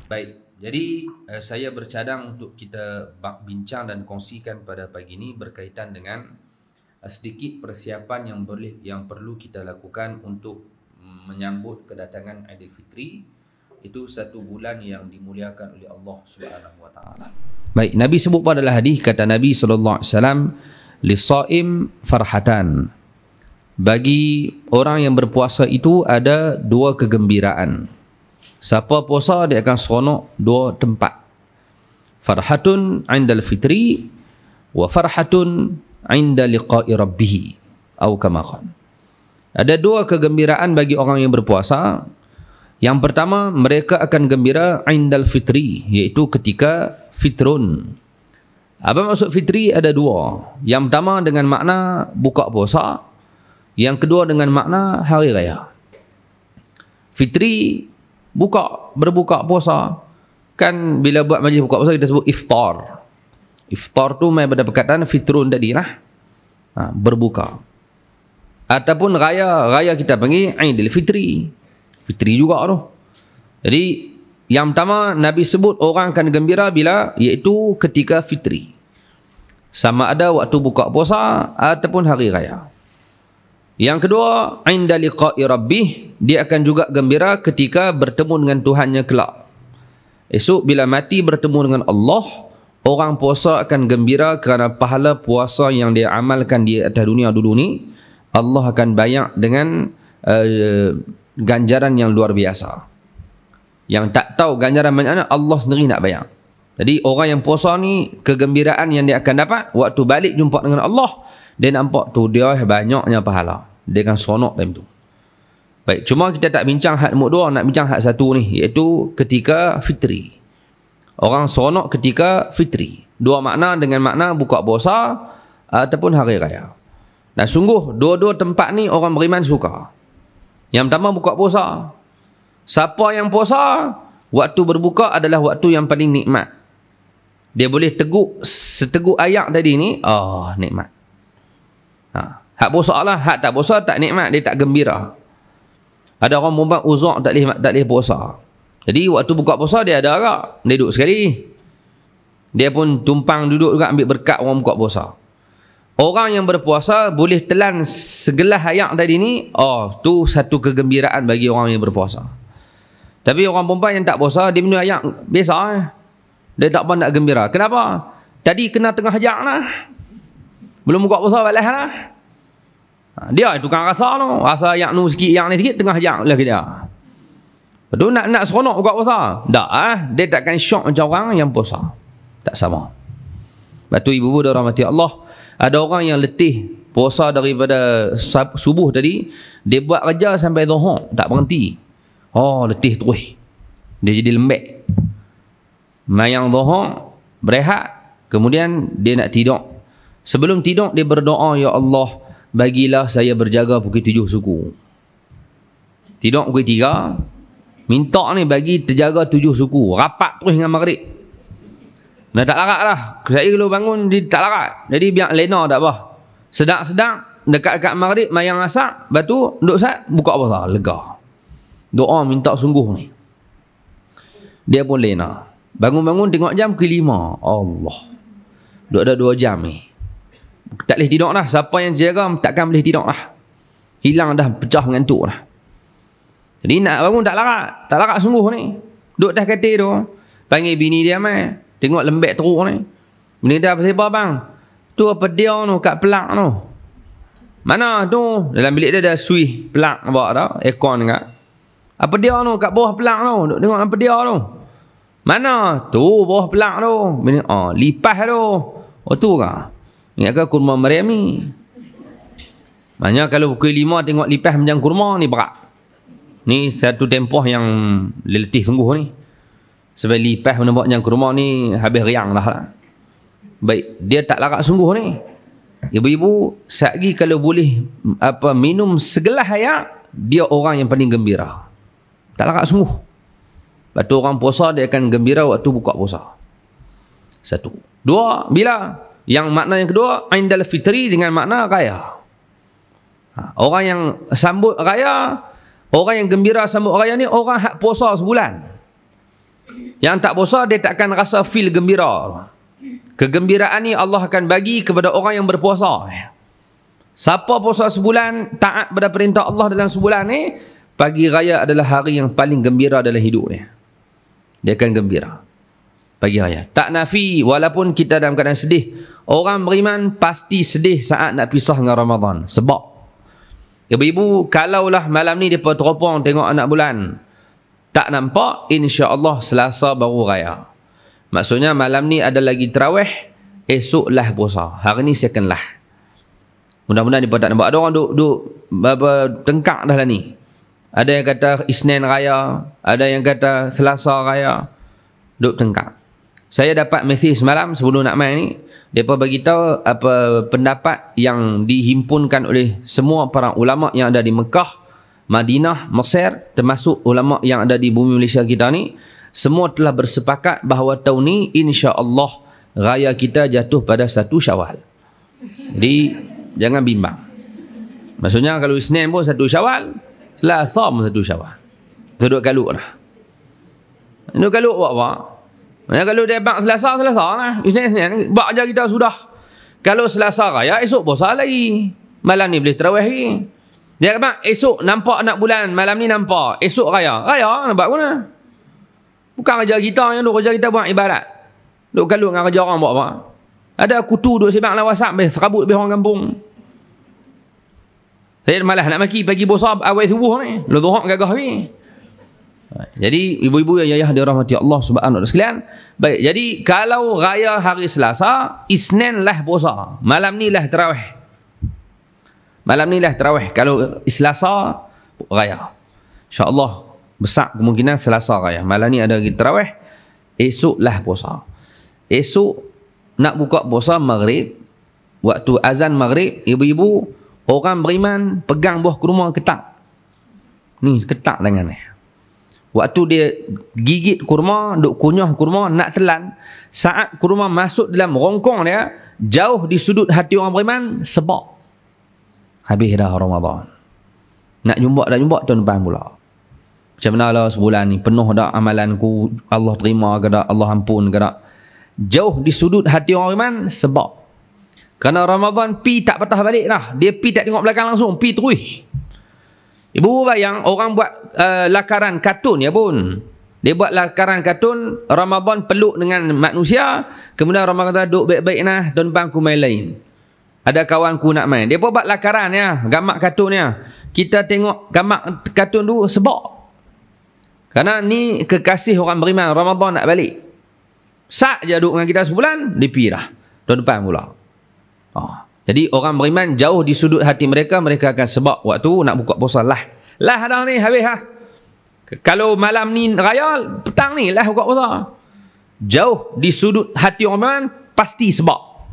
Baik, jadi saya bercadang untuk kita bincang dan kongsikan pada pagi ini berkaitan dengan sedikit persiapan yang perlu kita lakukan untuk menyambut kedatangan Aidilfitri. Itu satu bulan yang dimuliakan oleh Allah Subhanahu wa taala. Baik, Nabi sebut pada hadis, kata Nabi sallallahu alaihi wasallam, "Lis-shaim farhatan." Bagi orang yang berpuasa itu ada dua kegembiraan. Siapa puasa dia akan seronok dua tempat. Farhatun 'indal fitri wa farhatun 'inda liqa'i rabbih atau kama qala. Ada dua kegembiraan bagi orang yang berpuasa. Yang pertama, mereka akan gembira 'indal fitri, iaitu ketika fitrun. Apa maksud fitri? Ada dua. Yang pertama dengan makna buka puasa, yang kedua dengan makna hari raya. Fitri berbuka puasa. Kan bila buat majlis buka puasa kita sebut iftar. Iftar tu mai pada perkataan fitrun tadi lah. Berbuka. Ataupun raya kita panggil Aidil Fitri. Fitri juga tu. Jadi yang pertama Nabi sebut orang akan gembira bila, iaitu ketika fitri. Sama ada waktu buka puasa ataupun hari raya. Yang kedua, 'inda liqa'i rabbih, dia akan juga gembira ketika bertemu dengan Tuhannya kelak. Esok bila mati bertemu dengan Allah, orang puasa akan gembira kerana pahala puasa yang dia amalkan di atas dunia dulu ni, Allah akan bayar dengan ganjaran yang luar biasa. Yang tak tahu ganjaran macam mana, Allah sendiri nak bayar. Jadi orang yang puasa ni, kegembiraan yang dia akan dapat waktu balik jumpa dengan Allah, dia nampak tu dia banyaknya pahala. Dia akan seronok time tu. Baik, cuma kita tak bincang hak nombor dua, nak bincang hak satu ni, iaitu ketika fitri. Orang seronok ketika fitri. Dua makna, dengan makna buka puasa ataupun hari raya. Nah, sungguh dua-dua tempat ni orang beriman suka. Yang pertama buka puasa. Siapa yang puasa, waktu berbuka adalah waktu yang paling nikmat. Dia boleh seteguk ayat tadi ni, nikmat. Hak puasa lah, hak tak puasa tak nikmat, dia tak gembira. Ada orang perempuan uzur tak boleh puasa. Jadi waktu buka puasa dia ada arak, dia duduk sekali. Dia pun tumpang duduk juga ambil berkat orang buka puasa. Orang yang berpuasa boleh telan segelas ayat tadi ni, tu satu kegembiraan bagi orang yang berpuasa. Tapi orang perempuan yang tak puasa, dia minum ayat biasa. Dia tak pun nak gembira. Kenapa? Tadi kena tengah jam lah. Belum buka puasa balas lah. Dia tukang rasa tu. Rasa yang ni sikit, tengah jam lah dia. Betul nak seronok buka puasa? Tak dia takkan syok macam orang yang puasa. Tak sama. Batu ibu-ibu dan rahmati Allah, ada orang yang letih puasa daripada subuh tadi, dia buat kerja sampai zuhur, tak berhenti. Letih terus. Dia jadi lembek. Mayang zuhur, berehat, kemudian dia nak tidur. Sebelum tidur dia berdoa, ya Allah, bagilah saya berjaga pukul 7 suku. Tidur pukul 3, minta ni bagi terjaga 7 suku. Rapat terus dengan maghrib. Nah, tak larat lah. Saya kalau bangun dia tak larat. Jadi biar lena tak apa. Sedang dekat-dekat maghrib mayang asak, lepas tu duduk sat buka puasa, lega. Doa minta sungguh ni. Dia pun lena. Bangun-bangun tengok jam ke 5. Allah. Duduk ada 2 jam ni. Tak boleh tidur dah. Siapa yang jaga takkan boleh tidur dah. Hilang dah, pecah mengantuk dah. Jadi nak bangun tak larat. Tak larat sungguh ni. Duduk atas katil tu. Panggil bini dia mai. Tengok lembek teruk ni. Bini dia apa sebab bang? Tu apa dia tu kat pelak tu. Mana tu? Dalam bilik dia ada switch pelak nampak tak? Aircon kat. Apa dia tu kat bawah pelak tu? Tengok apa dia tu. Mana? Tu bawah pelak tu. Bini, lipas tu. Tu kah? Ingat ke kurma Maryam ni? Maknanya kalau pukul 5 tengok lipas macam kurma ni berat. Ni satu tempoh yang letih sungguh ni. Sebab lipas nampak macam kurma ni habis riang lah. Baik, dia tak larat sungguh ni. Ibu-ibu, satgi kalau boleh minum segelas air, dia orang yang paling gembira. Tak larat sungguh. Lepas tu orang puasa dia akan gembira waktu buka puasa. Satu. Dua, bila? Yang makna yang kedua, Aidil Fitri dengan makna raya. Orang yang sambut raya, orang yang gembira sambut raya ni orang hak puasa sebulan. Yang tak puasa dia tak akan rasa feel gembira. Kegembiraan ni Allah akan bagi kepada orang yang berpuasa. Siapa puasa sebulan, taat pada perintah Allah dalam sebulan ni, pagi raya adalah hari yang paling gembira dalam hidup dia. Dia akan gembira pagi raya. Tak nafi, walaupun kita dalam keadaan sedih, orang beriman pasti sedih saat nak pisah dengan Ramadan. Sebab ibu-ibu, kalaulah malam ni mereka teropong tengok anak bulan tak nampak, insya-Allah Selasa baru raya. Maksudnya malam ni ada lagi tarawih, esoklah puasa. Hari ni second lah. Mudah-mudahan mereka tak nampak. Ada orang duk tengkak dah lah ni. Ada yang kata Isnin raya, ada yang kata Selasa raya. Duk tengkak. Saya dapat mesej semalam sebelum nak main ni, mereka bagi tahu apa pendapat yang dihimpunkan oleh semua para ulama yang ada di Mekah, Madinah, Mesir, termasuk ulama yang ada di bumi Malaysia kita ni. Semua telah bersepakat bahawa tahun ni insya-Allah raya kita jatuh pada 1 Syawal. Jadi jangan bimbang. Maksudnya kalau Isnin pun 1 Syawal, Selasa pun 1 Syawal. Duduk kaluk lah. Duduk kaluk buat apa? Maksudnya kalau dia bang Selasa lah. Isnin. Buat aja kita sudah. Kalau Selasa raya, esok puasa lagi. Malam ni boleh tarawih lagi. Dia kata, esok nampak anak bulan, malam ni nampak. Esok raya. Raya nampak mana? Bukan kerja kita yang duk kerja kita buat ibadat. Duk kaluk dengan kerja orang buat apa? Ada kutu duk sebang dalam WhatsApp, serabut lebih orang kampung. Saya malah nak maki pagi bosa awal subuh ni. Lu zuhur gagah ni. Jadi ibu-ibu yang ayah dirahmati Allah Subhanahu wa sekalian. Baik, jadi kalau raya hari Selasa, Isnin lah puasa. Malam ni lah tarawih. Malam ni lah tarawih. Kalau Selasa raya. Insya-Allah besar kemungkinan Selasa raya. Malam ni ada tarawih. Esok lah puasa. Esok nak buka puasa maghrib. Waktu azan maghrib, ibu-ibu, orang beriman pegang buah kurma ketak. Ni ketak tangan ni. Waktu dia gigit kurma, duk kunyah kurma, nak telan, saat kurma masuk dalam rongkong dia, jauh di sudut hati orang beriman, sebab habis dah Ramadan. Nak jumpa tahun depan pula. Macam mana lah sebulan ni, penuh dah amalanku, Allah terima ke tak, Allah ampun ke tak. Jauh di sudut hati orang beriman, sebab kerana Ramadan pi tak patah balik lah. Dia pi tak tengok belakang langsung, pi terus. Ibu bayang orang buat lakaran kartun ya pun. Dia buat lakaran kartun, Ramadan peluk dengan manusia, kemudian Ramadan kata duk baik-baik nah, tahun depan aku main lain. Ada kawanku nak main. Dia pun buat lakaran ya, gambar kartun ya. Kita tengok gambar kartun dulu sebab. Karena ni kekasih orang beriman, Ramadan nak balik. Sak je duduk dengan kita sebulan, dia pergi dah. Tahun depan pula. Jadi orang beriman jauh di sudut hati mereka, mereka akan sebab waktu nak buka puasa lah. Lah dah ni habis ha. Kalau malam ni raya, petang ni lah buka puasa. Jauh di sudut hati orang beriman pasti sebab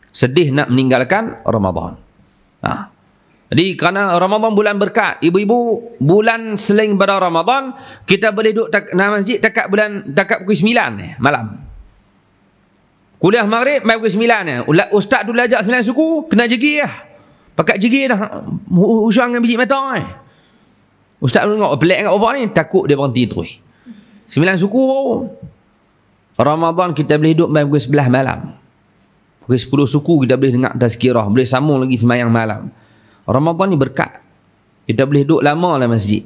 sedih nak meninggalkan Ramadan. Jadi kerana Ramadan bulan berkat, ibu-ibu, bulan selain pada Ramadan, kita boleh duduk dalam masjid dekat pukul 9 malam. Kuliah maghrib mai pukul 9 ni. Ustaz tu lajak 9 suku, kena jegi lah. Pakat jegi dah. Usang dengan biji mata ni. Ustaz tu tengok pelik kat bapak ni, takut dia berhenti terus. 9 suku Ramadan kita boleh hidup mai pukul 11 malam. Pukul 10 suku kita boleh dengar tazkirah, boleh sambung lagi semayang malam. Ramadan ni berkat. Kita boleh duduk lama dalam masjid.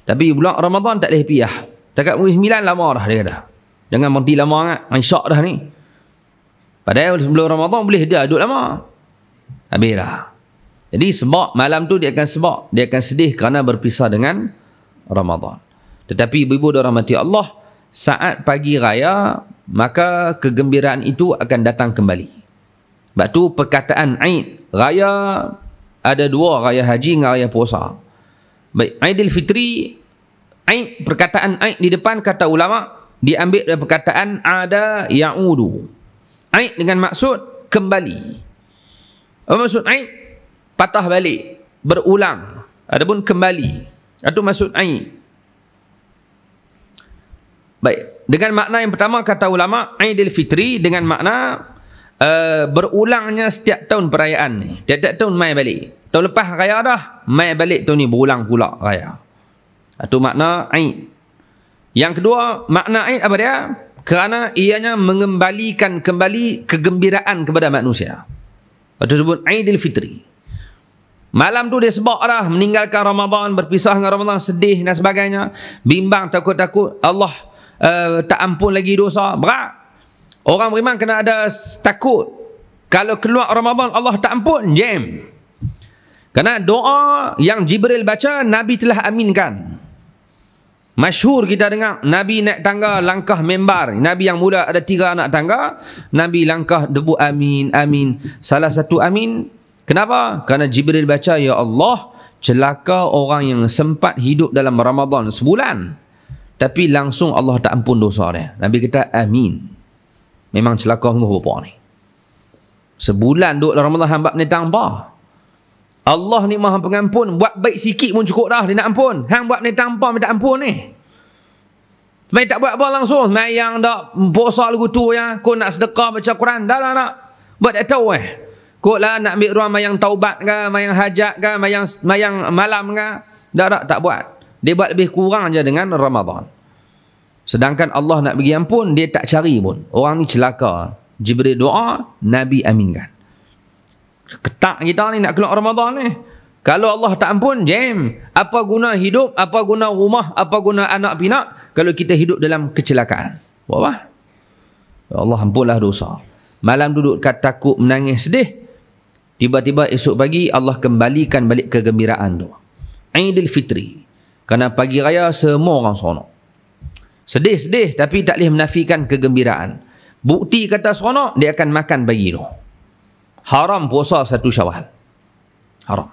Tapi bulan Ramadan tak boleh piah. Dekat pukul 9 lama dah dia kata. Jangan berhenti lama sangat. Isyak dah ni. Padahal sebelum Ramadan boleh dia duduk lama. Habis dah. Jadi sebab malam tu dia akan sebab. Dia akan sedih kerana berpisah dengan Ramadan. Tetapi ibu-ibu dirahmati Allah, saat pagi raya, maka kegembiraan itu akan datang kembali. Sebab tu perkataan Aid raya ada dua, raya haji dengan raya puasa. Baik, Aidilfitri, Aid, perkataan Aid di depan kata ulama diambil dari perkataan ada ya'udu. Aid dengan maksud kembali. Apa maksud Aid? Patah balik, berulang. Adapun kembali, itu maksud Aid. Baik, dengan makna yang pertama kata ulama, Aidilfitri dengan makna berulangnya setiap tahun perayaan ni. Setiap tahun mai balik. Tahun lepas raya dah, mai balik tahun ni berulang pula raya. Itu makna Aid. Yang kedua, makna Aid apa dia? Kerana ianya mengembalikan kembali kegembiraan kepada manusia. Itu sebut Aidil Fitri. Malam tu dia sebab dah meninggalkan Ramadan, berpisah dengan Ramadan, sedih dan sebagainya, bimbang, takut-takut Allah tak ampun lagi dosa. Berat. Orang beriman kena ada takut. Kalau keluar Ramadan Allah tak ampun, jam. Kerana doa yang Jibril baca Nabi telah aminkan. Masyhur kita dengar Nabi naik tangga langkah mimbar. Nabi yang mula ada 3 anak tangga, Nabi langkah debu amin, amin. Salah satu amin. Kenapa? Kerana Jibril baca, ya Allah, celaka orang yang sempat hidup dalam Ramadan sebulan tapi langsung Allah tak ampun dosa dia. Nabi kata amin. Memang celaka apa ni. Sebulan duduk dalam Ramadan hamba ni tanpa. Allah ni Maha Pengampun, buat baik sikit pun cukup dah dia nak ampun. Hang buat ni tanpa minta ampun ni. Mai tak buat apa langsung, mayang dak puasa lagu tu ya, kau nak sedekah baca Quran dah nak. Buat tak tahu kau lah nak ambil ruang mayang taubat ke, mayang hajat ke, mayang malam ke. Tak buat. Dia buat lebih kurang je dengan Ramadan. Sedangkan Allah nak bagi ampun, dia tak cari pun. Orang ni celaka. Jibril doa, Nabi aminkan. Ketak kita ni nak keluar Ramadan ni. Kalau Allah tak ampun, jam. Apa guna hidup, apa guna rumah, apa guna anak pinak kalau kita hidup dalam kecelakaan. Buat apa? Ya Allah, ampunlah dosa. Malam duduk takut, menangis, sedih. Tiba-tiba esok pagi Allah kembalikan balik kegembiraan tu. Aidil Fitri. Kerana pagi raya semua orang seronok. Sedih-sedih tapi tak boleh menafikan kegembiraan. Bukti kata seronok, dia akan makan pagi tu. Haram puasa 1 Syawal. Haram.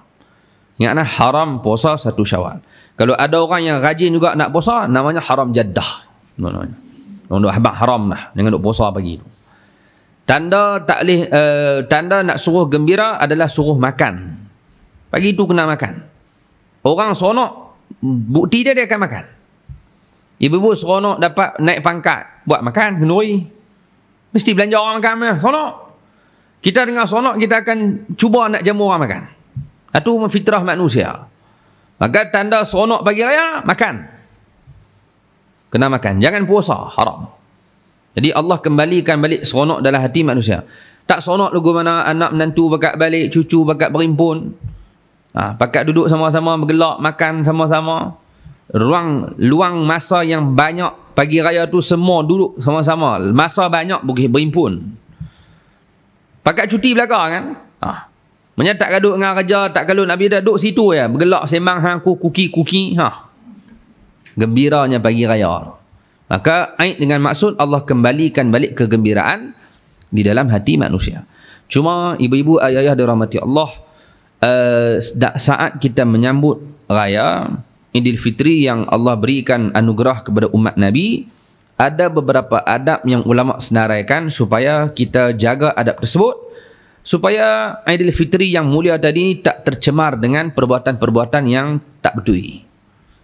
Ingatlah, haram puasa 1 Syawal. Kalau ada orang yang rajin juga nak puasa, namanya haram jaddah. Namanya. Orang duk haram lah dengan duk puasa pagi tu. Tanda tak boleh, tanda nak suruh gembira adalah suruh makan. Pagi tu kena makan. Orang seronok, bukti dia akan makan. Ibu-ibu seronok dapat naik pangkat, buat makan, kenduri. Mesti belanja orang makan. Seronok. Kita dengar seronok, kita akan cuba nak jamu orang makan. Itu fitrah manusia. Maka tanda seronok pagi raya, makan. Kena makan. Jangan puasa, haram. Jadi Allah kembalikan balik seronok dalam hati manusia. Tak seronok lagu mana anak menantu bakat balik, cucu bakat berimpun. Bakat duduk sama-sama bergelak, makan sama-sama. Luang masa yang banyak pagi raya tu semua duduk sama-sama. Masa banyak berimpun. Pakat cuti belakang kan? Maksudnya tak kaduk dengan kerja, tak kalau Nabi dah duduk situ ya, bergelak sembang hangku kuki-kuki. Gembiranya pagi raya. Maka Aid dengan maksud Allah kembalikan balik kegembiraan di dalam hati manusia. Cuma ibu-ibu ayah-ayah dirahmati Allah, saat kita menyambut raya Idul Fitri yang Allah berikan anugerah kepada umat Nabi, ada beberapa adab yang ulama senaraikan supaya kita jaga adab tersebut, supaya Idul Fitri yang mulia tadi tak tercemar dengan perbuatan-perbuatan yang tak betul.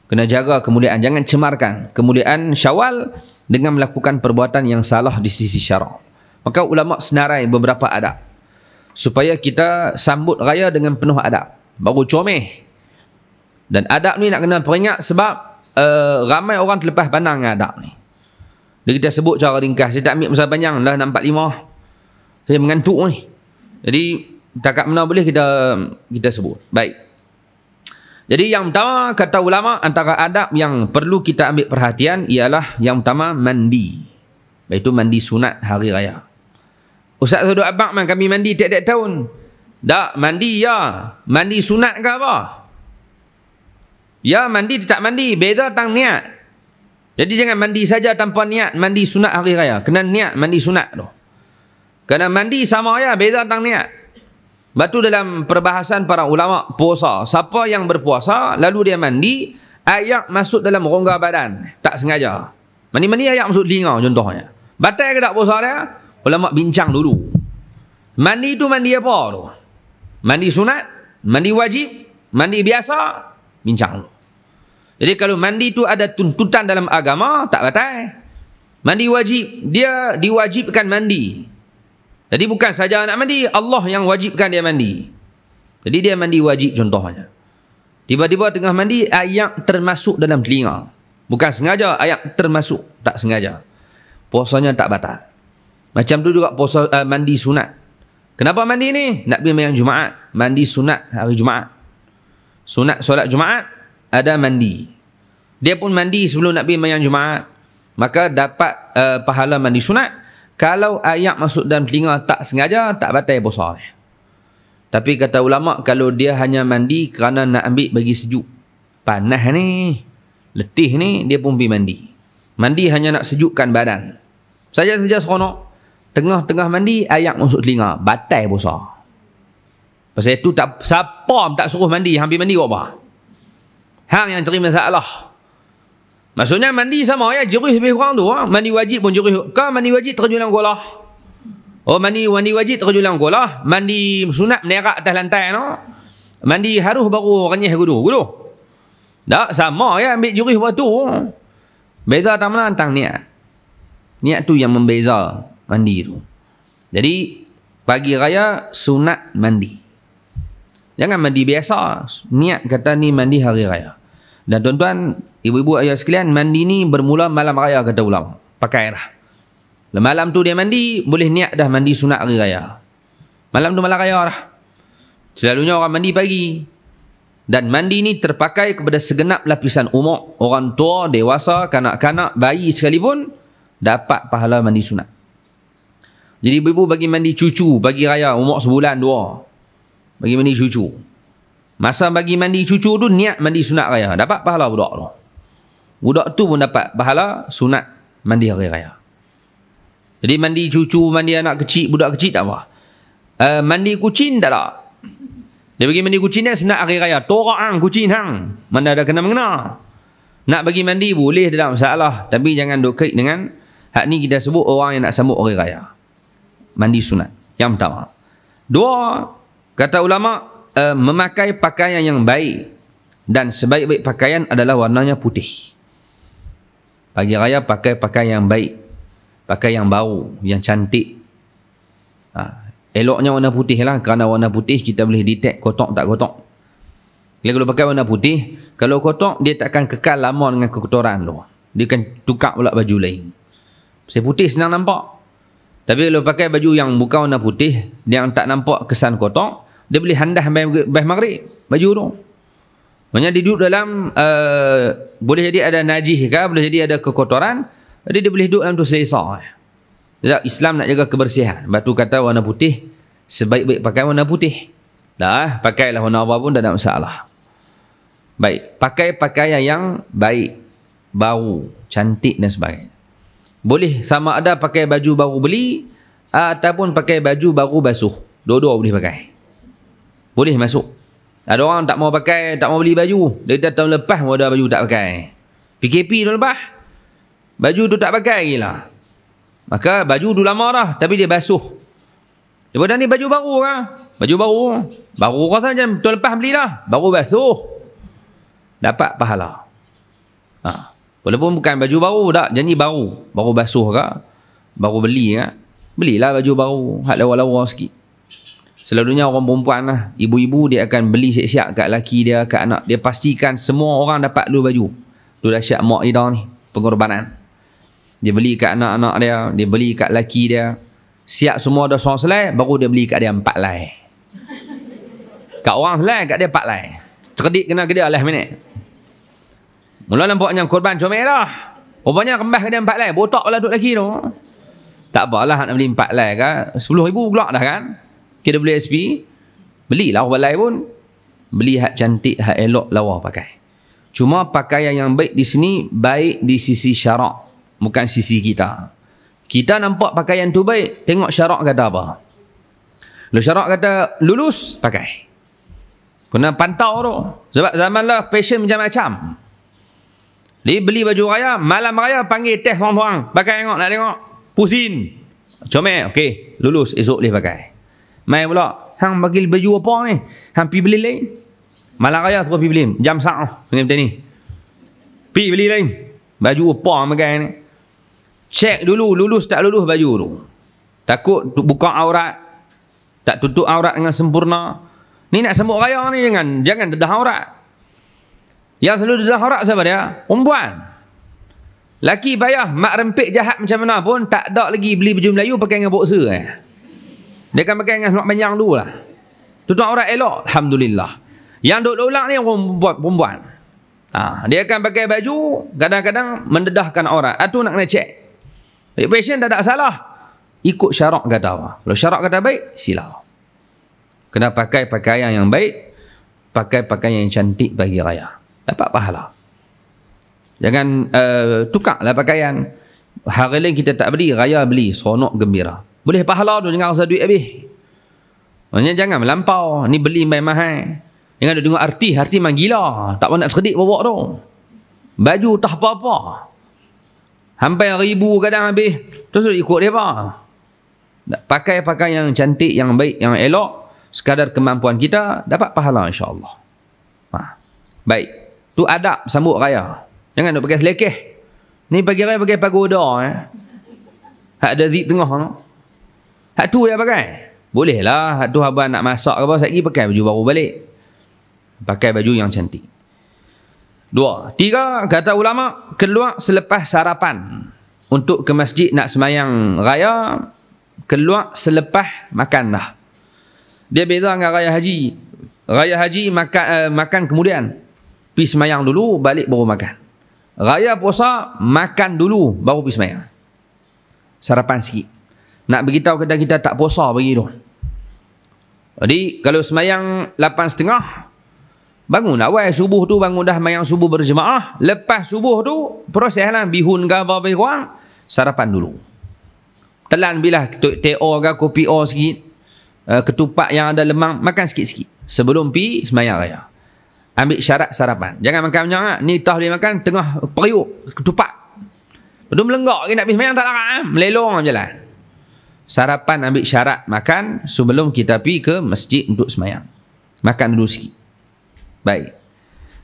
Kena jaga kemuliaan, jangan cemarkan kemuliaan Syawal dengan melakukan perbuatan yang salah di sisi syarak. Maka ulama senarai beberapa adab supaya kita sambut raya dengan penuh adab, baru comel. Dan adab ni nak kena peringat sebab ramai orang terlepas pandang dengan adab ni. Jadi kita sebut cara ringkas. Saya tak ambil masa panjang lah, 645. Saya mengantuk ni. Jadi takat mana boleh kita sebut. Baik. Jadi yang pertama, kata ulama, antara adab yang perlu kita ambil perhatian ialah yang pertama, mandi. Iaitu mandi sunat hari raya. Ustaz Sudut Abang, kami mandi tiap-tiap tahun. Tak, mandi ya. Mandi sunat ke apa? Ya, mandi tak mandi. Beza tentang niat. Jadi jangan mandi saja tanpa niat. Mandi sunat hari raya. Kena niat mandi sunat tu. Kena mandi sama ya, beza tentang niat. Batu dalam perbahasan para ulama puasa, siapa yang berpuasa lalu dia mandi, ayak masuk dalam rongga badan, tak sengaja. Mandi-mandi ayak masuk telinga contohnya. Batal ke tak puasa dia? Ulama bincang dulu. Mandi tu mandi apa tu? Mandi sunat, mandi wajib, mandi biasa, bincang dulu. Jadi kalau mandi tu ada tuntutan dalam agama, tak batal. Mandi wajib, dia diwajibkan mandi. Jadi bukan saja nak mandi, Allah yang wajibkan dia mandi. Jadi dia mandi wajib contohnya. Tiba-tiba tengah mandi, ayak termasuk dalam telinga. Bukan sengaja, ayat termasuk tak sengaja. Puasanya tak batal. Macam tu juga puasa mandi sunat. Kenapa mandi ni? Nak pergi main Jumaat. Mandi sunat hari Jumaat. Sunat solat Jumaat ada mandi. Dia pun mandi sebelum nak pergi main Jumaat. Maka dapat pahala mandi sunat. Kalau ayat masuk dalam telinga tak sengaja, tak batal puasa ni. Tapi kata ulama, kalau dia hanya mandi kerana nak ambil bagi sejuk, panas ni, letih ni, dia pun pergi mandi. Mandi hanya nak sejukkan badan. Saja-saja seronok. Tengah-tengah mandi, ayat masuk telinga, batal puasa. Pasal itu tak, siapa tak suruh mandi, hampir mandi apa? Hang yang cari masalah. Maksudnya mandi sama ya, jerih lebih kurang tu. Mandi wajib pun jerih. Kau mandi wajib terjun dalam golah. Oh, mandi wajib terjun dalam golah. Mandi sunat menerak atas lantai no. Mandi haruh baru renyah gudu. Tak sama ya, ambil jerih waktu. Beza tak mana tentang niat. Niat tu yang membeza mandi tu. Jadi pagi raya sunat mandi. Jangan mandi biasa. Niat kata ni mandi hari raya. Dan tuan-tuan, ibu-ibu ayah sekalian, mandi ni bermula malam raya kata ulama. Pakailah. Malam tu dia mandi, boleh niat dah mandi sunat hari raya. Malam tu malam raya dah. Selalunya orang mandi pagi. Dan mandi ni terpakai kepada segenap lapisan umur. Orang tua, dewasa, kanak-kanak, bayi sekalipun dapat pahala mandi sunat. Jadi ibu-ibu bagi mandi cucu pagi raya umur sebulan dua. Bagi mandi cucu. Masa bagi mandi cucu tu niat mandi sunat raya. Dapat pahala budak tu. Budak tu pun dapat pahala sunat mandi hari raya. Jadi mandi cucu, mandi anak kecil, budak kecil tak apa. Mandi kucing tak ada. Dia bagi mandi kucing dia sunat hari raya. Torak hang kucing hang. Mana ada kena-mengena. Nak bagi mandi boleh, tidak masalah. Tapi jangan duk kait dengan hak ni kita sebut orang yang nak sambut hari raya. Mandi sunat. Yang pertama. Dua, kata ulama, memakai pakaian yang baik dan sebaik-baik pakaian adalah warnanya putih. Pagi raya pakai pakaian yang baik, pakai yang baru, yang cantik. Eloknya warna putih lah, kerana warna putih kita boleh detect kotor tak kotor. Kalau pakai warna putih, kalau kotor dia tak akan kekal lama dengan kekotoran tu. Dia akan tukar pula baju lain. Pasal putih senang nampak. Tapi kalau pakai baju yang bukan warna putih, yang tak nampak kesan kotor, dia boleh handah sampai maghrib baju tu. Maksudnya dia duduk dalam boleh jadi ada najis ke, boleh jadi ada kekotoran, jadi dia boleh duduk dalam tu selesa. Sebab Islam nak jaga kebersihan. Sebab tu kata warna putih, sebaik-baik pakai warna putih. Dah, pakailah warna apa pun tak ada masalah. Baik, pakai pakaian yang baik, baru, cantik dan sebagainya. Boleh sama ada pakai baju baru beli ataupun pakai baju baru basuh. Dua-dua boleh pakai. Boleh masuk. Ada orang tak mau pakai, tak mau beli baju. Dia dah tahun lepas mau ada baju tak pakai. PKP tahun lepas. Baju tu tak pakai lagi lah. Maka baju tu lama dah, tapi dia basuh. Daripada ni baju baru kan? Baju baru. Baru rasa macam tahun lepas belilah. Baru basuh. Dapat pahala. Walaupun bukan baju baru tak, janji baru. Baru basuh ke? Baru beli ke? Belilah baju baru. Hak lawa-lawa sikit. Selalunya orang perempuan lah, ibu-ibu dia akan beli siap-siap kat laki dia, kat anak. Dia pastikan semua orang dapat dua baju. Tu dahsyat mak ida ni, pengorbanan. Dia beli kat anak-anak dia, dia beli kat laki dia. Siap semua dah seorang selai, baru dia beli kat dia 4 lai. Kat orang selai, kat dia 4 lai. Cerdik kena ke dia lah minit. Mula nampaknya korban comel dah. Rupanya kembas ke dia 4 lai, botak pula duk laki tu. Tak apalah nak beli 4 lai kan. 10,000 pula dah kan. Kita beli SP, belilah orang balai pun. Beli hak cantik, hak elok, lawa pakai. Cuma pakaian yang baik di sini, baik di sisi syarak, bukan sisi kita. Kita nampak pakaian tu baik, tengok syarak kata apa. Kalau syarak kata lulus, pakai. Kena pantau tu. Sebab zaman lah fashion macam-macam. Dia beli baju raya, malam raya panggil test orang-orang. Pakai tengok, nak tengok. Pusin. Comel, okey, lulus, esok boleh pakai. Mai pula, hang bagi baju apa ni? Hang pergi beli lain. Malam raya terus pergi beli. Jam sah macam ni. Pergi beli lain. Baju apa hang pakai ni? Cek dulu lulus tak lulus baju tu. Takut buka aurat. Tak tutup aurat dengan sempurna. Ni nak sambut raya ni jangan dedah aurat. Yang selalu dedah aurat siapa dia? Perempuan. Laki payah, mak rempit jahat macam mana pun, tak ada lagi beli baju Melayu pakai dengan boxer. Dia akan pakai dengan seluar panjang dulu lah. Tutup aurat elok, alhamdulillah. Yang duk ulang ni perempuan. Dia akan pakai baju, kadang-kadang mendedahkan aurat. Itu nak kena cek. Passion tak ada salah. Ikut syarak kata apa. Kalau syarak kata baik, sila. Kena pakai pakaian yang baik, pakai pakaian yang cantik bagi raya. Dapat pahala. Jangan tukarlah pakaian. Hari lain kita tak beli, raya beli, seronok gembira. Boleh pahala tu, jangan rasa duit habis. Maksudnya jangan melampau. Ni beli main mahal. Jangan tengok artis memang gila. Tak nak sekedik bawa tu. Baju tak apa-apa. Sampai 1,000 kadang habis. Terus ikut dia apa? Pakai pakaian yang cantik, yang baik, yang elok. Sekadar kemampuan kita, dapat pahala insya-Allah. Baik. Tu adab sambut raya. Jangan nak pakai selekeh. Ni pagi raya pakai pagoda. Hak ada zip tengah. Hak tu ya pakai. Boleh lah. Hak tu abang nak masak ke apa, sekali pakai baju baru balik. Pakai baju yang cantik. 2. 3, kata ulama, keluar selepas sarapan. Untuk ke masjid nak semayang raya, keluar selepas makan dah. Dia beza dengan raya haji. Raya haji makan kemudian. Pergi semayang dulu, balik baru makan. Raya puasa, makan dulu, baru pergi semayang. Sarapan sikit. Nak beritahu kita tak puasa bagi tu. Jadi, kalau semayang 8.30, bangun awal subuh tu, bangun dah semayang subuh berjemaah. Lepas subuh tu, proses lah, bihun ke apa lebih kurang, sarapan dulu. Telan bilah teh-o ke kopi o sikit. Ketupat yang ada lemang, makan sikit-sikit. Sebelum pergi semayang raya. Ambil syarat sarapan. Jangan makan banyak. Ni tahu dia makan tengah periuk ketupat. Betul melenggak ke nak pergi semayang tak larat. Melelong jalan. Sarapan ambil syarat makan sebelum kita pergi ke masjid untuk semayang. Makan dulu sikit. Baik.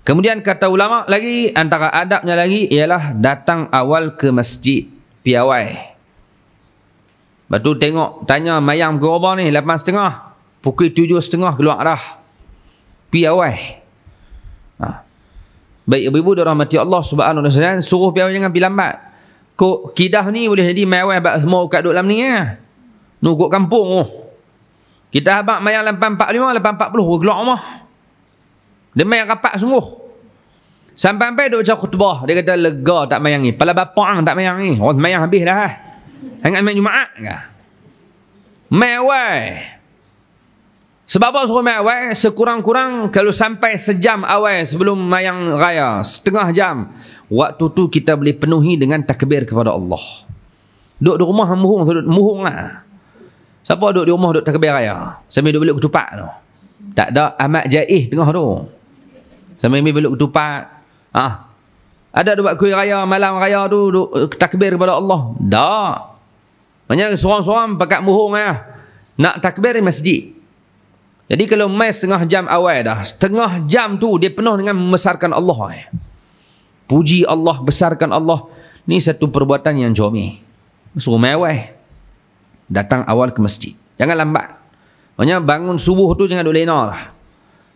Kemudian kata ulama lagi, antara adabnya lagi ialah datang awal ke masjid. Piawai. Lepas tu tengok, tanya mayang pukul berapa ni? 8.30. Pukul 7.30 keluar dah. Piawai. Baik ibu-ibu dirahmati Allah Subhanahu wa taala, suruh piawai jangan pergi lambat. Kok kidah ni boleh jadi mai awal bab semua kat duk dalam ni nukuk kampung. Kita habaq mayang 8.45, 8.40 keluar rumah. Dia mayang rapat sungguh. Sampai-sampai duk baca khutbah, dia kata lega tak mayang ni. Pala bapak tak mayang ni. Orang mayang habis dah. Hangat main Jumaat ke? Mai awal. Sebab apa suruh mai awal? Sekurang-kurang kalau sampai sejam awal sebelum mayang raya, setengah jam, waktu tu kita boleh penuhi dengan takbir kepada Allah. Duduk di rumah muhung lah. Siapa duduk di rumah duduk takbir raya? Sambil duduk beluk ketupat tu. Tak ada amat jaih tengah tu. Sambil beluk ketupat. Ada buat kuih raya, malam raya tu duduk takbir kepada Allah. Tak. Maknanya seorang-seorang pakat muhung nak takbir di masjid. Jadi kalau mai setengah jam awal dah, setengah jam tu dia penuh dengan membesarkan Allah. Puji Allah, besarkan Allah. Ni satu perbuatan yang jomih. Suruh mai awal. Datang awal ke masjid. Jangan lambat. Maknanya bangun subuh tu jangan duk lena lah.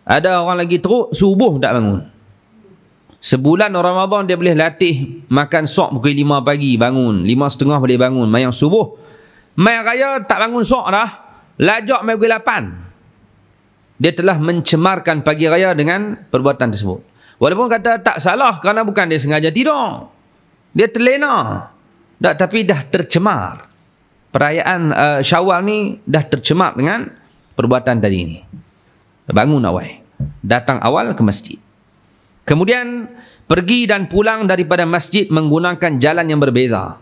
Ada orang lagi teruk, subuh tak bangun. Sebulan Ramadan dia boleh latih makan sok pukul 5 pagi bangun, 5.30 boleh bangun, mayang subuh. Mai raya tak bangun sok dah. Lajak mai pukul 8. Dia telah mencemarkan pagi raya dengan perbuatan tersebut. Walaupun kata tak salah kerana bukan dia sengaja tidur. Dia terlena. Tapi dah tercemar. Perayaan Syawal ni dah tercemar dengan perbuatan tadi ni. Bangun awal. Datang awal ke masjid. Kemudian pergi dan pulang daripada masjid menggunakan jalan yang berbeza.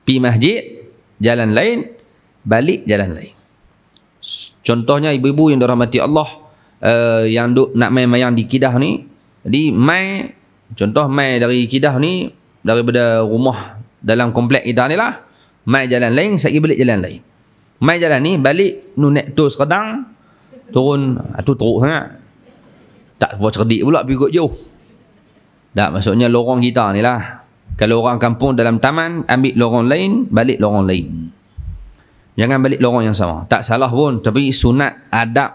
Pergi masjid, jalan lain, balik jalan lain. Contohnya ibu-ibu yang dirahmati Allah, yang duk nak main mayang di Kedah ni. Jadi mai, contoh mai dari Kedah ni, daripada rumah dalam komplek kita ni lah, mai jalan lain, saya balik jalan lain. Mai jalan ni balik naik tu Seredang, turun tu teruk sangat. Tak apa cerdik pula pergi ikut jauh. Tak, maksudnya lorong kita ni lah. Kalau orang kampung dalam taman, ambil lorong lain, balik lorong lain. Jangan balik lorong yang sama. Tak salah pun, tapi sunat adab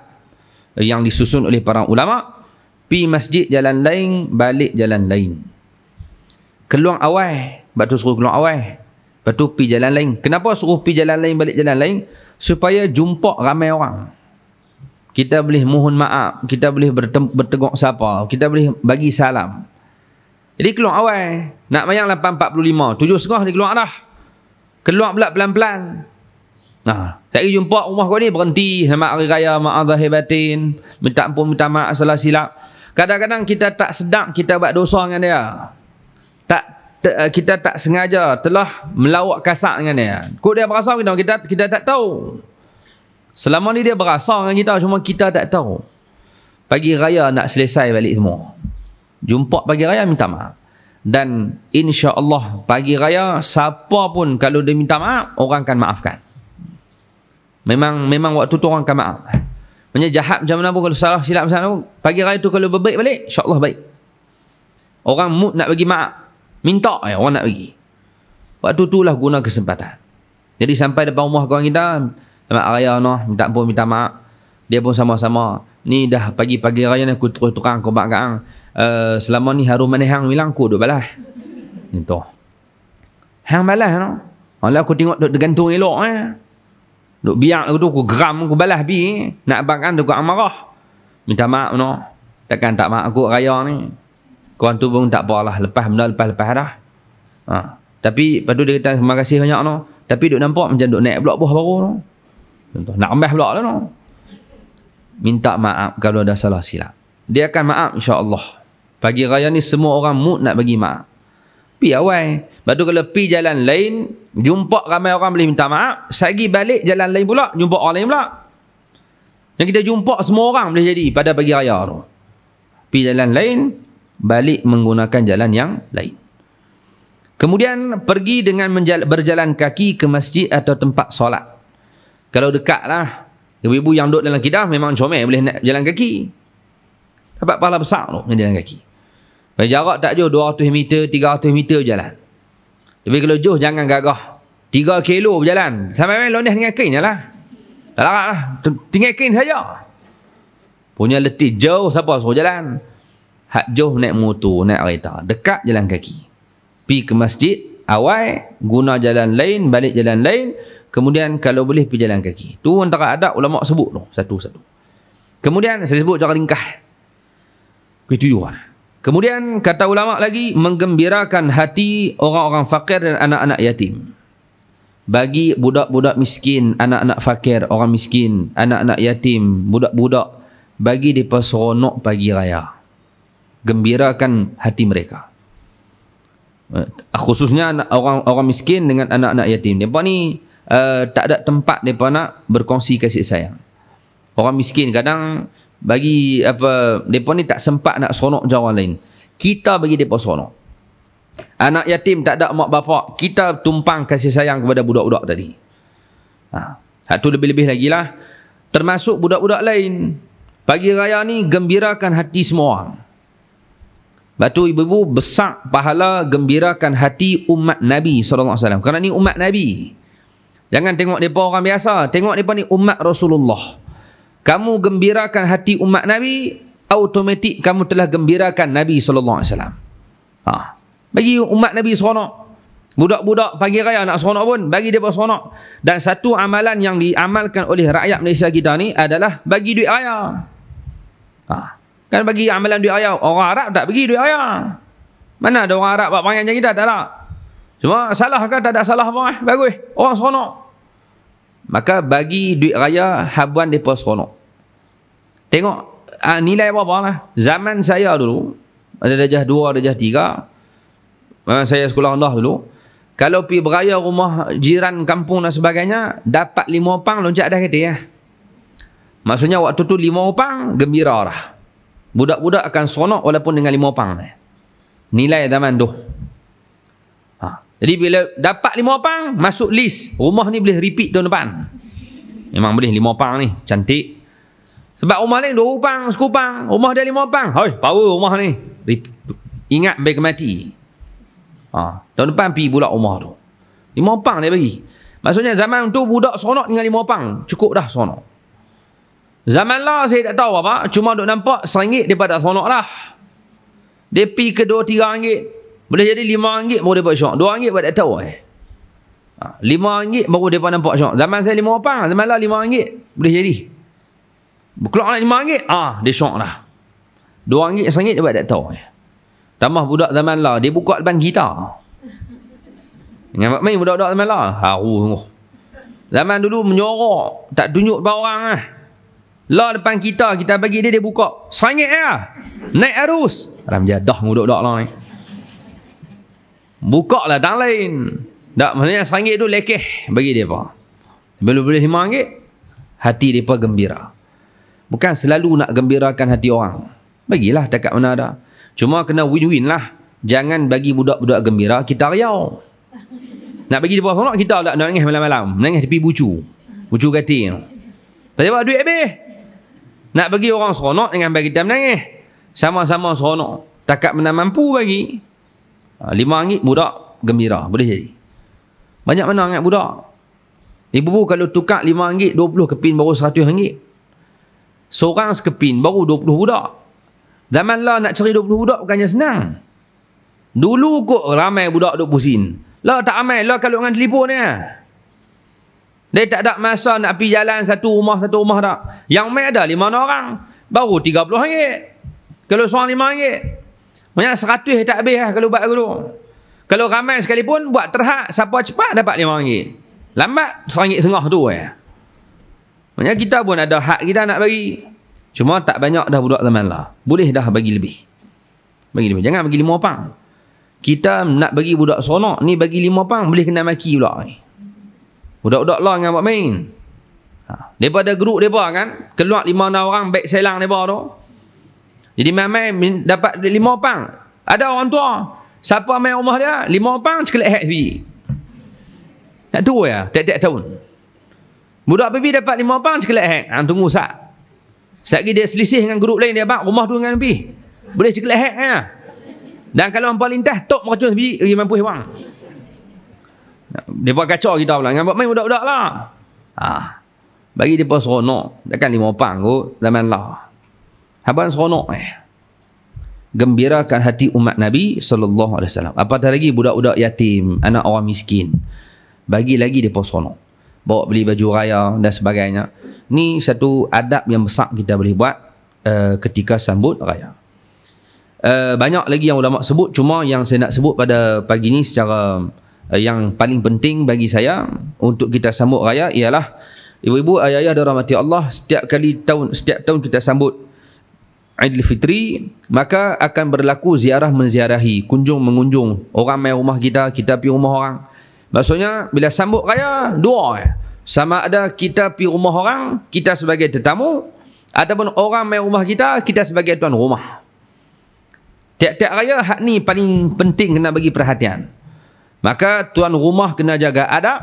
yang disusun oleh para ulama, pi masjid jalan lain, balik jalan lain. keluar awal. Lepas tu suruh keluar awal. Lepas tu pergi jalan lain. Kenapa suruh pergi jalan lain, balik jalan lain? Supaya jumpa ramai orang. Kita boleh mohon maaf. Kita boleh berteguk sapa. Kita boleh bagi salam. Jadi keluar awal. Nak mayang 8.45. 7.30 dia keluar dah. Keluar pula pelan-pelan. Nah, tak jumpa rumah kau ni, berhenti sama hari raya, maaf zahir batin, minta ampun, minta maaf salah silap. Kadang-kadang kita tak sedar kita buat dosa dengan dia. Kita tak sengaja telah melawak kasar dengan dia. Kok dia berasa kita tak tahu. Selama ni dia berasa dengan kita, cuma kita tak tahu. Pagi raya nak selesai balik semua. Jumpa pagi raya minta maaf. Dan insya-Allah pagi raya siapa pun kalau dia minta maaf, orang akan maafkan. Memang waktu tu orang akan maaf. Maksudnya jahat macam mana pun, kalau salah silap macam mana pun, pagi raya tu kalau berbaik balik, insya-Allah baik. Orang mood nak bagi maaf, minta orang nak bagi. Waktu tu lah guna kesempatan. Jadi sampai depan rumah kawan kita, selamat raya noh, minta ampun, minta maaf. Dia pun sama-sama. Ni dah pagi-pagi raya ni aku terang kau bak gang. Selama ni harum mana hang bilang aku duk balas. Itu. Hang balas no. Kalau aku tengok duk tergantung elok duk biar aku tu, aku geram, aku balas bi. Nak abang kan duk marah. Minta maaf no. Takkan tak maaf aku raya ni. Kawan tu pun tak apalah, lepas benda lepas dah. Tapi lepas tu dia kata terima kasih banyak no. Tapi duk nampak macam duk naik blok buah baru no. Contoh nak ambah blok lah no. Minta maaf kalau ada salah silap. Dia akan maaf insya-Allah. Pagi raya ni semua orang mood nak bagi maaf. Pi awal. Lepas tu kalau pi jalan lain, jumpa ramai orang boleh minta maaf, sagi balik jalan lain pula, jumpa orang lain pula. Yang kita jumpa semua orang boleh jadi pada pagi raya tu. Pi jalan lain, balik menggunakan jalan yang lain. Kemudian pergi dengan berjalan kaki ke masjid atau tempat solat. Kalau dekat lah, ibu-ibu yang duduk dalam Kedah memang comel boleh nak jalan kaki. Dapat pahala besar tu jalan kaki. Jarak tak jauh 200 meter, 300 meter berjalan. Tapi kalau jauh jangan gagah. 3 kilo berjalan. Sampai main loneh dengan kain je lah. Tak larat lah. Tinggal kain saja. Punya letih jauh, siapa suruh jalan? Hak jauh naik motor, naik kereta. Dekat jalan kaki. Pergi ke masjid, awal, guna jalan lain, balik jalan lain. Kemudian kalau boleh pergi jalan kaki. Tu antara adab ulama sebut tu. Satu-satu. Kemudian saya sebut cara ringkas. Itu juga. Kemudian kata ulama lagi, menggembirakan hati orang-orang fakir dan anak-anak yatim. Bagi budak-budak miskin, anak-anak fakir, orang miskin, anak-anak yatim, budak-budak, bagi mereka seronok pagi raya. Gembirakan hati mereka. Khususnya orang-orang miskin dengan anak-anak yatim. Mereka ni tak ada tempat mereka nak berkongsi kasih sayang. Orang miskin kadang bagi apa, mereka ni tak sempat nak seronok macam orang lain. Kita bagi mereka seronok. Anak yatim tak ada mak bapak, kita tumpang kasih sayang kepada budak-budak tadi. Satu lebih-lebih lagi lah, termasuk budak-budak lain. Pagi raya ni gembirakan hati semua orang. Batu ibu-ibu besar pahala gembirakan hati umat Nabi SAW. Kerana ni umat Nabi. Jangan tengok mereka orang biasa, tengok mereka ni umat Rasulullah. Kamu gembirakan hati umat Nabi, automatik kamu telah gembirakan Nabi SAW. Bagi umat Nabi seronok. Budak-budak pagi raya nak seronok pun, bagi dia seronok. Dan satu amalan yang diamalkan oleh rakyat Malaysia kita ni adalah bagi duit raya. Kan bagi amalan duit raya. Orang Arab tak bagi duit raya. Mana ada orang Arab buat perangai macam kita? Tak ada. Cuma salah ke? Tak ada salah apa? Bagus. Orang seronok. Maka bagi duit raya, habuan mereka seronok. Tengok nilai berapa lah. Zaman saya dulu, ada darjah 2, darjah 3. Saya sekolah rendah dulu. Kalau pergi beraya rumah jiran kampung dan sebagainya, dapat 5 opang loncat dah kereta ya. Maksudnya waktu tu 5 opang, gembira lah. Budak-budak akan seronok walaupun dengan 5 opang. Nilai zaman tu. Jadi bila dapat 5 opang, masuk list. Rumah ni boleh repeat tahun depan. Memang boleh 5 opang ni. Cantik. Sebab rumah lain 2 opang, 10 opang. Rumah dia 5 opang. Hoi, power rumah ni. Ingat baik mati. Tahun depan pergi pula rumah tu. 5 opang dia bagi. Maksudnya zaman tu budak seronok dengan 5 opang. Cukup dah seronok. Zaman lah saya tak tahu apa. Cuma duk nampak RM1 daripada seronok dah. Dia pergi ke 2-3 ringgit. Boleh jadi RM5 baru dia buat syok. RM2 buat tak tahu. RM5 baru dia nampak syok. Zaman saya RM5, zaman lah RM5 boleh jadi. Keluar RM5, dia syok lah. RM2, RM1 dia buat tak tahu. Tambah budak zaman lah, dia buka depan kita. Ingat main budak-budak zaman lah. Haru. Zaman dulu menyorok, tak tunjuk depan orang lah. Lah depan kita bagi dia buka. RM1 lah. Naik arus. Dalam jadah budak-budak lah ni. Buka lah tak lain. Tak, maksudnya RM1 tu lekeh bagi dia apa. Bila boleh RM5, hati dia pun gembira. Bukan selalu nak gembirakan hati orang. Bagilah dekat mana ada. Cuma kena win-win lah. Jangan bagi budak-budak gembira, kita riau. Nak bagi dia seronok, kita tak nak nangis malam-malam. Nangis tepi bucu. Bucu katil. Pasal apa? Duit habis. Nak bagi orang seronok, dengan bagi kita menangis. Sama-sama seronok. Takat mana mampu bagi. RM5 budak gembira. Boleh jadi. Banyak mana ingat budak. Ibu-ibu kalau tukar RM5, 20 kepin baru RM100. Seorang sekepin baru 20 budak. Zaman lah nak cari 20 budak bukannya senang. Dulu kok ramai budak duk pusing. Lah tak ramai. Lah kalau dengan telefon ni. Dia tak ada masa nak pergi jalan satu rumah tak. Yang main ada 5 orang. Baru RM30. Kalau seorang RM5. Banyak 100 tak habis lah kalau buat dulu. Kalau ramai sekalipun buat terhad, siapa cepat dapat RM5. Lambat RM1.5 tu. Maksudnya kita pun ada hak kita nak bagi. Cuma tak banyak dah budak zaman lah. Boleh dah bagi lebih. Bagi lebih. Jangan bagi RM5. Kita nak bagi budak seronok. Ni bagi RM5 boleh kena maki pula. Budak-budak lah dengan buat main. Daripada grup mereka kan. Keluar 5-6 orang baik selang mereka tu. Jadi main-main dapat RM5. Ada orang tua. Siapa main rumah dia, RM5 cekelek hack sebiji. Tak tahu ya, tiap-tiap tahun. Budak baby dapat RM5 cekelek hack. Tunggu sat. Sat lagi dia selisih dengan grup lain dia bak rumah tu dengan lebih. Boleh cekelek hack ya. Dan kalau hampa lintas, tok meracun sebiji, lagi mampu hewan. Dia buat kacau kita pula. Dengan buat main budak-budak lah. Bagi dia pun seronok. Takkan RM5 kot, zaman lah. Haban seronok gembirakan hati umat Nabi SAW. Apatah lagi budak-budak yatim, anak orang miskin. Bagi lagi dia pun seronok. Bawa beli baju raya dan sebagainya. Ni satu adab yang besar kita boleh buat ketika sambut raya. Banyak lagi yang ulama sebut. Cuma yang saya nak sebut pada pagi ni secara yang paling penting bagi saya untuk kita sambut raya ialah ibu-ibu, ayah-ayah dan rahmati Allah, setiap tahun kita sambut Aidilfitri, maka akan berlaku ziarah menziarahi, kunjung mengunjung. Orang main rumah kita, kita pergi rumah orang. Maksudnya bila sambut raya dua. Sama ada kita pergi rumah orang, kita sebagai tetamu, ataupun orang main rumah kita, kita sebagai tuan rumah. Tiap-tiap raya hak ni paling penting kena bagi perhatian. Maka tuan rumah kena jaga adab,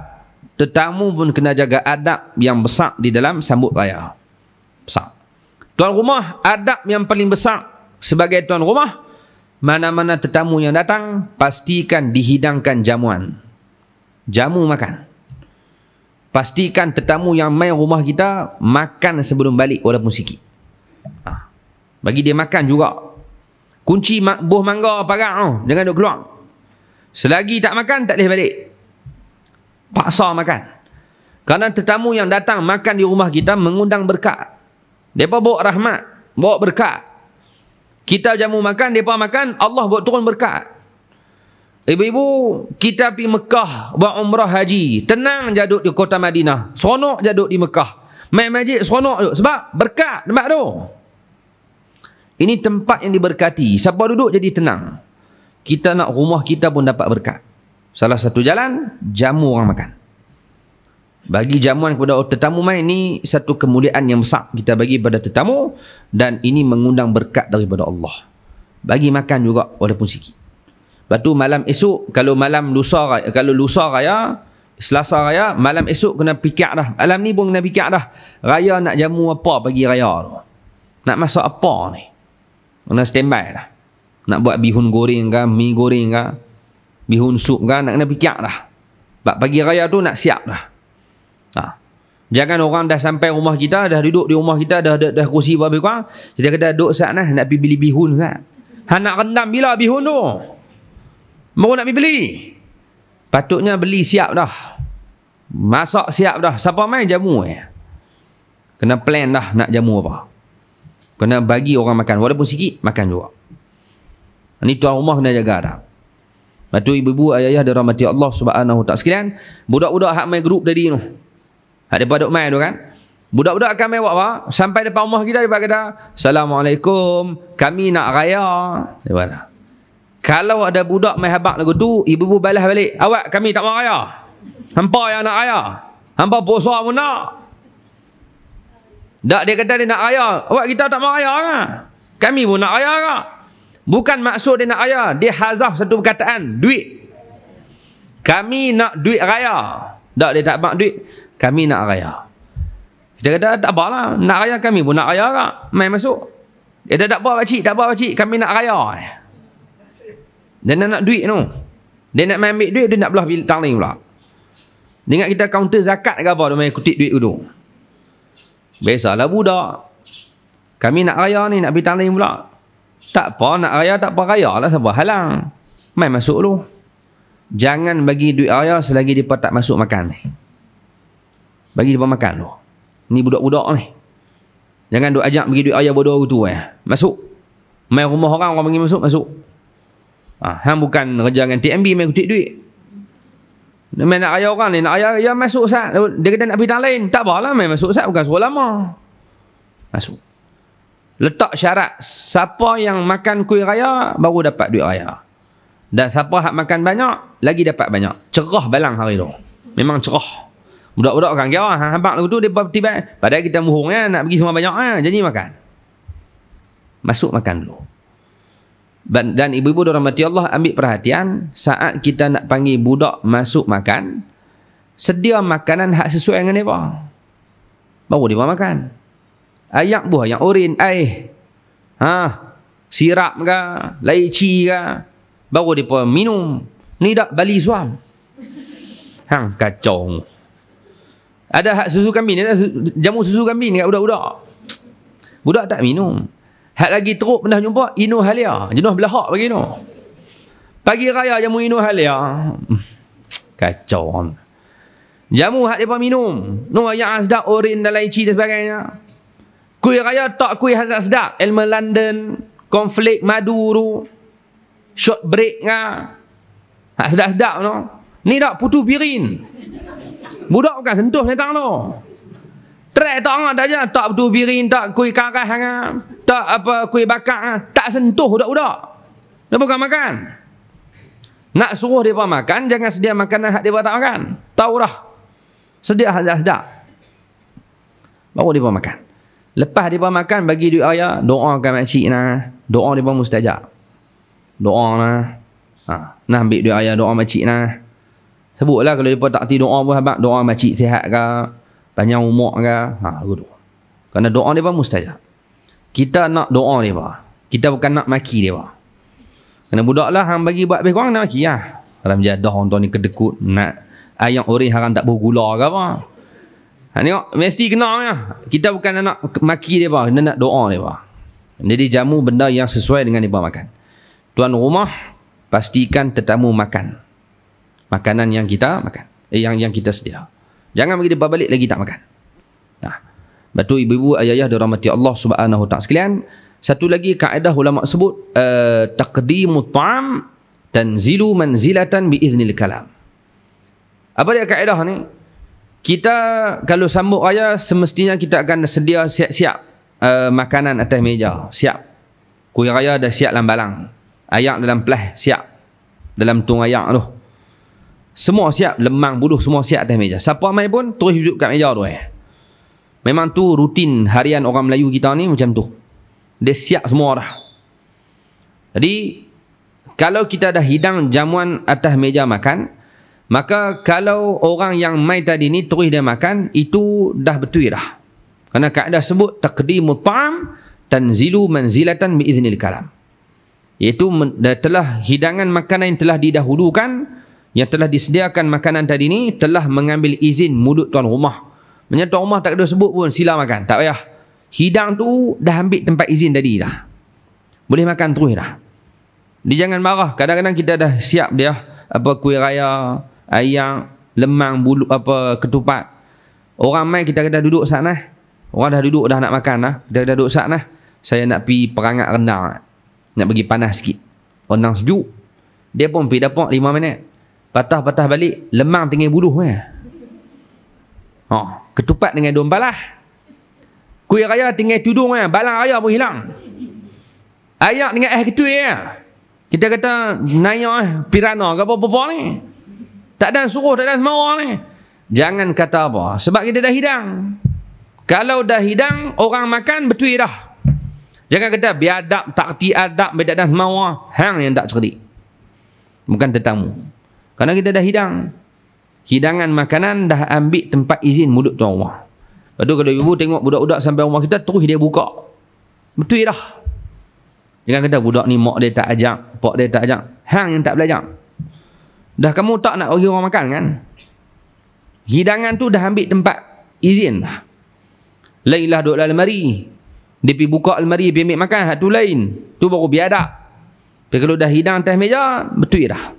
tetamu pun kena jaga adab yang besar di dalam sambut raya. Besar. Tuan rumah, adab yang paling besar sebagai tuan rumah, mana-mana tetamu yang datang, pastikan dihidangkan jamuan. Jamu makan. Pastikan tetamu yang main rumah kita, makan sebelum balik walaupun sikit. Bagi dia makan juga. Kunci buah mangga parak tu, jangan duk keluar. Selagi tak makan, tak boleh balik. Paksa makan. Kerana tetamu yang datang makan di rumah kita mengundang berkat. Mereka bawa rahmat, bawa berkat. Kita jamu makan, mereka makan, Allah buat turun berkat. Ibu-ibu, kita pergi Mekah buat umrah haji, tenang je duduk di kota Madinah, seronok je duduk di Mekah, main masjid seronok duduk, sebab berkat tempat tu. Ini tempat yang diberkati. Siapa duduk jadi tenang. Kita nak rumah kita pun dapat berkat. Salah satu jalan, jamu orang makan. Bagi jamuan kepada tetamu main, ini satu kemuliaan yang besar kita bagi pada tetamu, dan ini mengundang berkat daripada Allah. Bagi makan juga walaupun sikit. Lepas tu malam esok, kalau malam lusa raya, kalau lusa raya, Selasa raya, malam esok kena fikir dah. Malam ni pun kena fikir dah. Raya nak jamu apa pagi raya tu. Nak masak apa ni? Kena standby dah. Nak buat bihun goreng ke, mi goreng ke, bihun sup ke, nak kena fikir dah. Sebab pagi raya tu nak siap dah. Jangan orang dah sampai rumah kita, dah duduk di rumah kita, dah kursi berapa kurang, kita kena duduk saat nak pergi beli bihun saat. Nak rendam bila bihun tu? baru nak pergi beli. Patutnya beli siap dah, masak siap dah. Siapa main jamu kena plan dah nak jamu apa, kena bagi orang makan, walaupun sikit makan juga. Ini tuan rumah kena jaga dah. Lepas tu ibu-ibu, ayah-ayah dirahmati Allah Subhanahu Ta'ala sekalian, budak-budak hak main grup tadi tu, hak depa duk main tu kan, budak-budak akan main buat apa? Sampai depan rumah kita, depa kata, Assalamualaikum, kami nak raya. Depa dah. Kalau ada budak main habak lagu tu, ibu-ibu balas balik, awak kami tak mau raya. Hampa yang nak raya. Hampa puasa pun nak. Tak, dia kata dia nak raya. Awak kita tak mau raya ke? Kami pun nak raya ke? Bukan maksud dia nak raya, dia hazaf satu perkataan, duit. Kami nak duit raya. Tak, dia tak nak duit. Kami nak raya. Dia kata tak apalah, nak raya kami pun nak raya ke? Main masuk. Dia kata tak apa pakcik, tak apa pakcik, kami nak raya. Dia nak duit tu. Dia nak ambil duit, dia nak belah tangling pula. Dia ingat kita counter zakat ke apa, dia main kutip duit tu. Biasalah budak. Kami nak raya ni, nak pergi tangling pula. Tak apa, nak raya tak apa, raya lah, siapa halang. Main masuk tu. Jangan bagi duit raya selagi dia tak masuk makan ni. Bagi dia makan tu. Ni budak-budak ni. Jangan duk ajak bagi duit raya bodoh tu masuk. Main rumah orang bagi masuk, masuk. Hang bukan kerja dengan TMB main kutip duit. Dia main nak raya orang ni, nak raya, ya masuk sat. Dia kata nak pergi tang lain, tak apalah, main masuk sat, bukan suruh lama. Masuk. Letak syarat, siapa yang makan kuih raya baru dapat duit raya. Dan siapa hak makan banyak lagi dapat banyak. Cerah balang hari tu. Memang cerah. Budak-budak kan kira habaq lagu tu dia tiba. Padahal kita muhung nak pergi semua banyak jadi makan. Masuk makan dulu. Dan ibu-ibu dirahmati Allah, ambil perhatian saat kita nak panggil budak masuk makan, sedia makanan hak sesuai dengan dia. Baru dia makan. Ayak buah yang oren, air. Sirap ke, laici ke, baru dia minum. Ni dak bali suam. Hang kacau. Ada hak susu kambing, ada jamu susu kambing dekat budak-budak. Budak tak minum. Hak lagi teruk pernah jumpa Inu Halia, jenuh belahak bagi tu. Pagi raya jamu Inu Halia. Kacau. Jamu hak depa minum. No yang sedap oren dan laici dan sebagainya. Kuih raya tak kuih hak sedap. Elmer London, cornflake madu tu. Short break ngah. Hak sedap-sedap tu. Ni tak putu pirin. Budak bukan sentuh datang tu. Try tak angkat aja, tak putu pirin, tak kuih karah ngah. Tak apa kuih bakar, tak sentuh budak-budak. Dia bukan makan. Nak suruh dia makan, jangan sedia makanan hak dia tak makan. Tahu dah. Sedia hak sedap. Baru dia makan. Lepas dia makan, bagi duit raya, doakan makcik nah. Doa dia mustajab. Doa nah. Nah ambil duit raya, doa makcik nah. Sebutlah kalau dia tak ti doa pun habaq, doa makcik sihat ke, panjang umur ke. Begitu. Kerana doa dia mustajab. Kita nak doa dia, kita bukan nak maki dia. Kerana budak lah hang bagi buat lebih kurang nak maki lah. Dalam jadah orang tuan ni kedekut nak ayam oren haram tak bergula ke apa. Tengok mesti kena ya. Kita bukan nak maki dia, kita nak doa dia. Jadi jamu benda yang sesuai dengan dia makan. Tuan rumah pastikan tetamu makan makanan yang kita makan, yang kita sedia. Jangan bagi dia balik lagi tak makan. Batu ibu-ibu, ayah-ayah dirahmati Allah Subhanahu Ta'ala sekalian. Satu lagi kaedah ulama sebut taqdimut ta'am tanzilu manzilatan biiznil kalam. Apa dia kaedah ni? Kita kalau sambut raya semestinya kita akan sedia siap-siap makanan atas meja, siap. Kuih raya dah siap dalam balang. Ayak dalam pelah siap. Dalam tung ayak tu. Semua siap, lemang buluh semua siap atas meja. Siapa mai pun terus duduk kat meja tu. Memang tu rutin harian orang Melayu kita ni macam tu. Dia siap semua dah. Jadi kalau kita dah hidang jamuan atas meja makan, maka kalau orang yang mai tadi ni terus dia makan, itu dah betul dah. Kerana kaedah sebut taqdimut ta'am tanzilu manzilatan biiznil kalam. Iaitu telah hidangan makanan yang telah didahulukan, yang telah disediakan makanan tadi ni telah mengambil izin mulut tuan rumah. Macam tuan rumah tak ada sebut pun sila makan, tak payah. Hidang tu dah ambil tempat izin tadi dah. Boleh makan terus dah. Dia jangan marah. Kadang-kadang kita dah siap dia apa kuih raya, ayam, lemang, bulu apa ketupat. Orang mai kita kena duduk sana. Orang dah duduk dah nak makan dah. Dia dah duduk sana. Saya nak pergi perangat rendang. Nak pergi panas sikit. Rendang sejuk. Dia pun pergi dapat 5 minit. Patah-patah balik, lemang tinggal buluh ketupat dengan daun balah. Kuih raya tinggal tudung balang raya pun hilang. Ayak dengan ketui Kita kata nayak pirana ke apa-apa ni. Tak ada suruh, tak ada semua ni. Jangan kata apa. Sebab kita dah hidang. Kalau dah hidang, orang makan betul dah. Jangan kata biadab, takti adab, biadab dan semua. Hang yang tak cerdik. Bukan tetamu. Kerana kita dah hidang. Hidangan makanan dah ambil tempat izin mulut tuan rumah. Lepas tu kalau ibu tengok budak-budak sampai rumah kita, terus dia buka. Betul dah. Jangan kata budak ni mak dia tak ajak, pak dia tak ajak. Hang yang tak belajar. Dah kamu tak nak bagi orang makan kan? Hidangan tu dah ambil tempat izin lah. Lainlah duduk dalam almari. Dia pergi buka almari, pergi ambil makan. Hak tu lain. Tu baru biadab. Tapi kalau dah hidang atas meja, betul dah.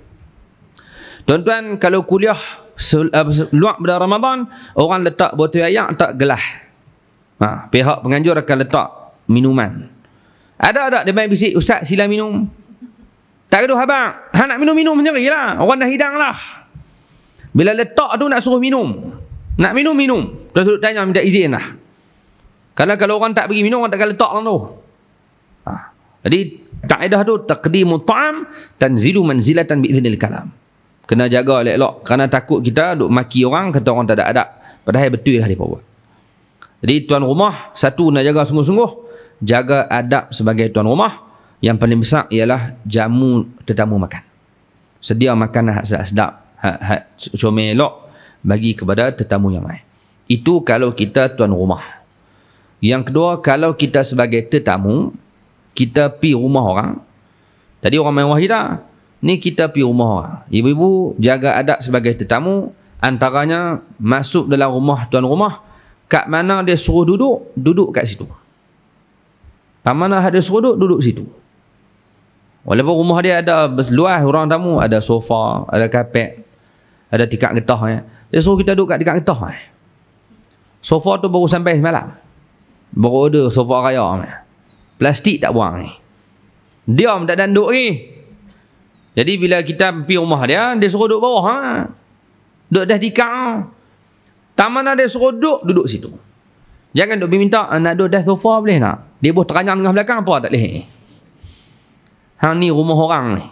Tuan-tuan, kalau kuliah luar pada Ramadan, orang letak botol air, letak gelas. Pihak penganjur akan letak minuman. Ada dia main bisik, ustaz sila minum. Tak kena abang, hang nak minum sendirilah. Orang dah hidang lah. Bila letak tu nak suruh minum. Nak minum. Terus duduk tanya minta izin lah. Kalau orang tak pergi minum, orang takkan letak lah tu. Jadi kaedah tu taqdimut ta'am tanzilu manzilatan bi'iznil kalam. Kena jaga elok-elok. Kerana takut kita duk maki orang, kata orang tak ada adab. Padahal betul lah dia buat. Jadi tuan rumah, satu nak jaga sungguh-sungguh, jaga adab sebagai tuan rumah. Yang paling besar ialah jamu tetamu makan. Sedia makan hak sedap-sedap, hak comel elok bagi kepada tetamu yang lain. Itu kalau kita tuan rumah. Yang kedua, kalau kita sebagai tetamu, kita pergi rumah orang. Tadi orang main wahidah. Ni kita pergi rumah orang. Ibu-ibu jaga adab sebagai tetamu. Antaranya masuk dalam rumah tuan rumah. Kat mana dia suruh duduk, duduk kat situ. Kat mana dia suruh duduk, duduk situ. Walaupun rumah dia ada luas, orang tamu, ada sofa, ada kapet, ada tikar getah. Dia suruh kita duduk kat tikar getah. Sofa tu baru sampai semalam. Baru order sofa raya. Plastik tak buang ni. Diam tak danduk ni. Jadi bila kita pergi rumah dia, dia suruh duduk bawah. Duduk dah tikar. Tak mana dia suruh duduk, duduk situ. Jangan duduk minta, nak duduk dah sofa boleh nak? Dia boleh teranyang tengah belakang apa tak boleh. Hang ni rumah orang ni.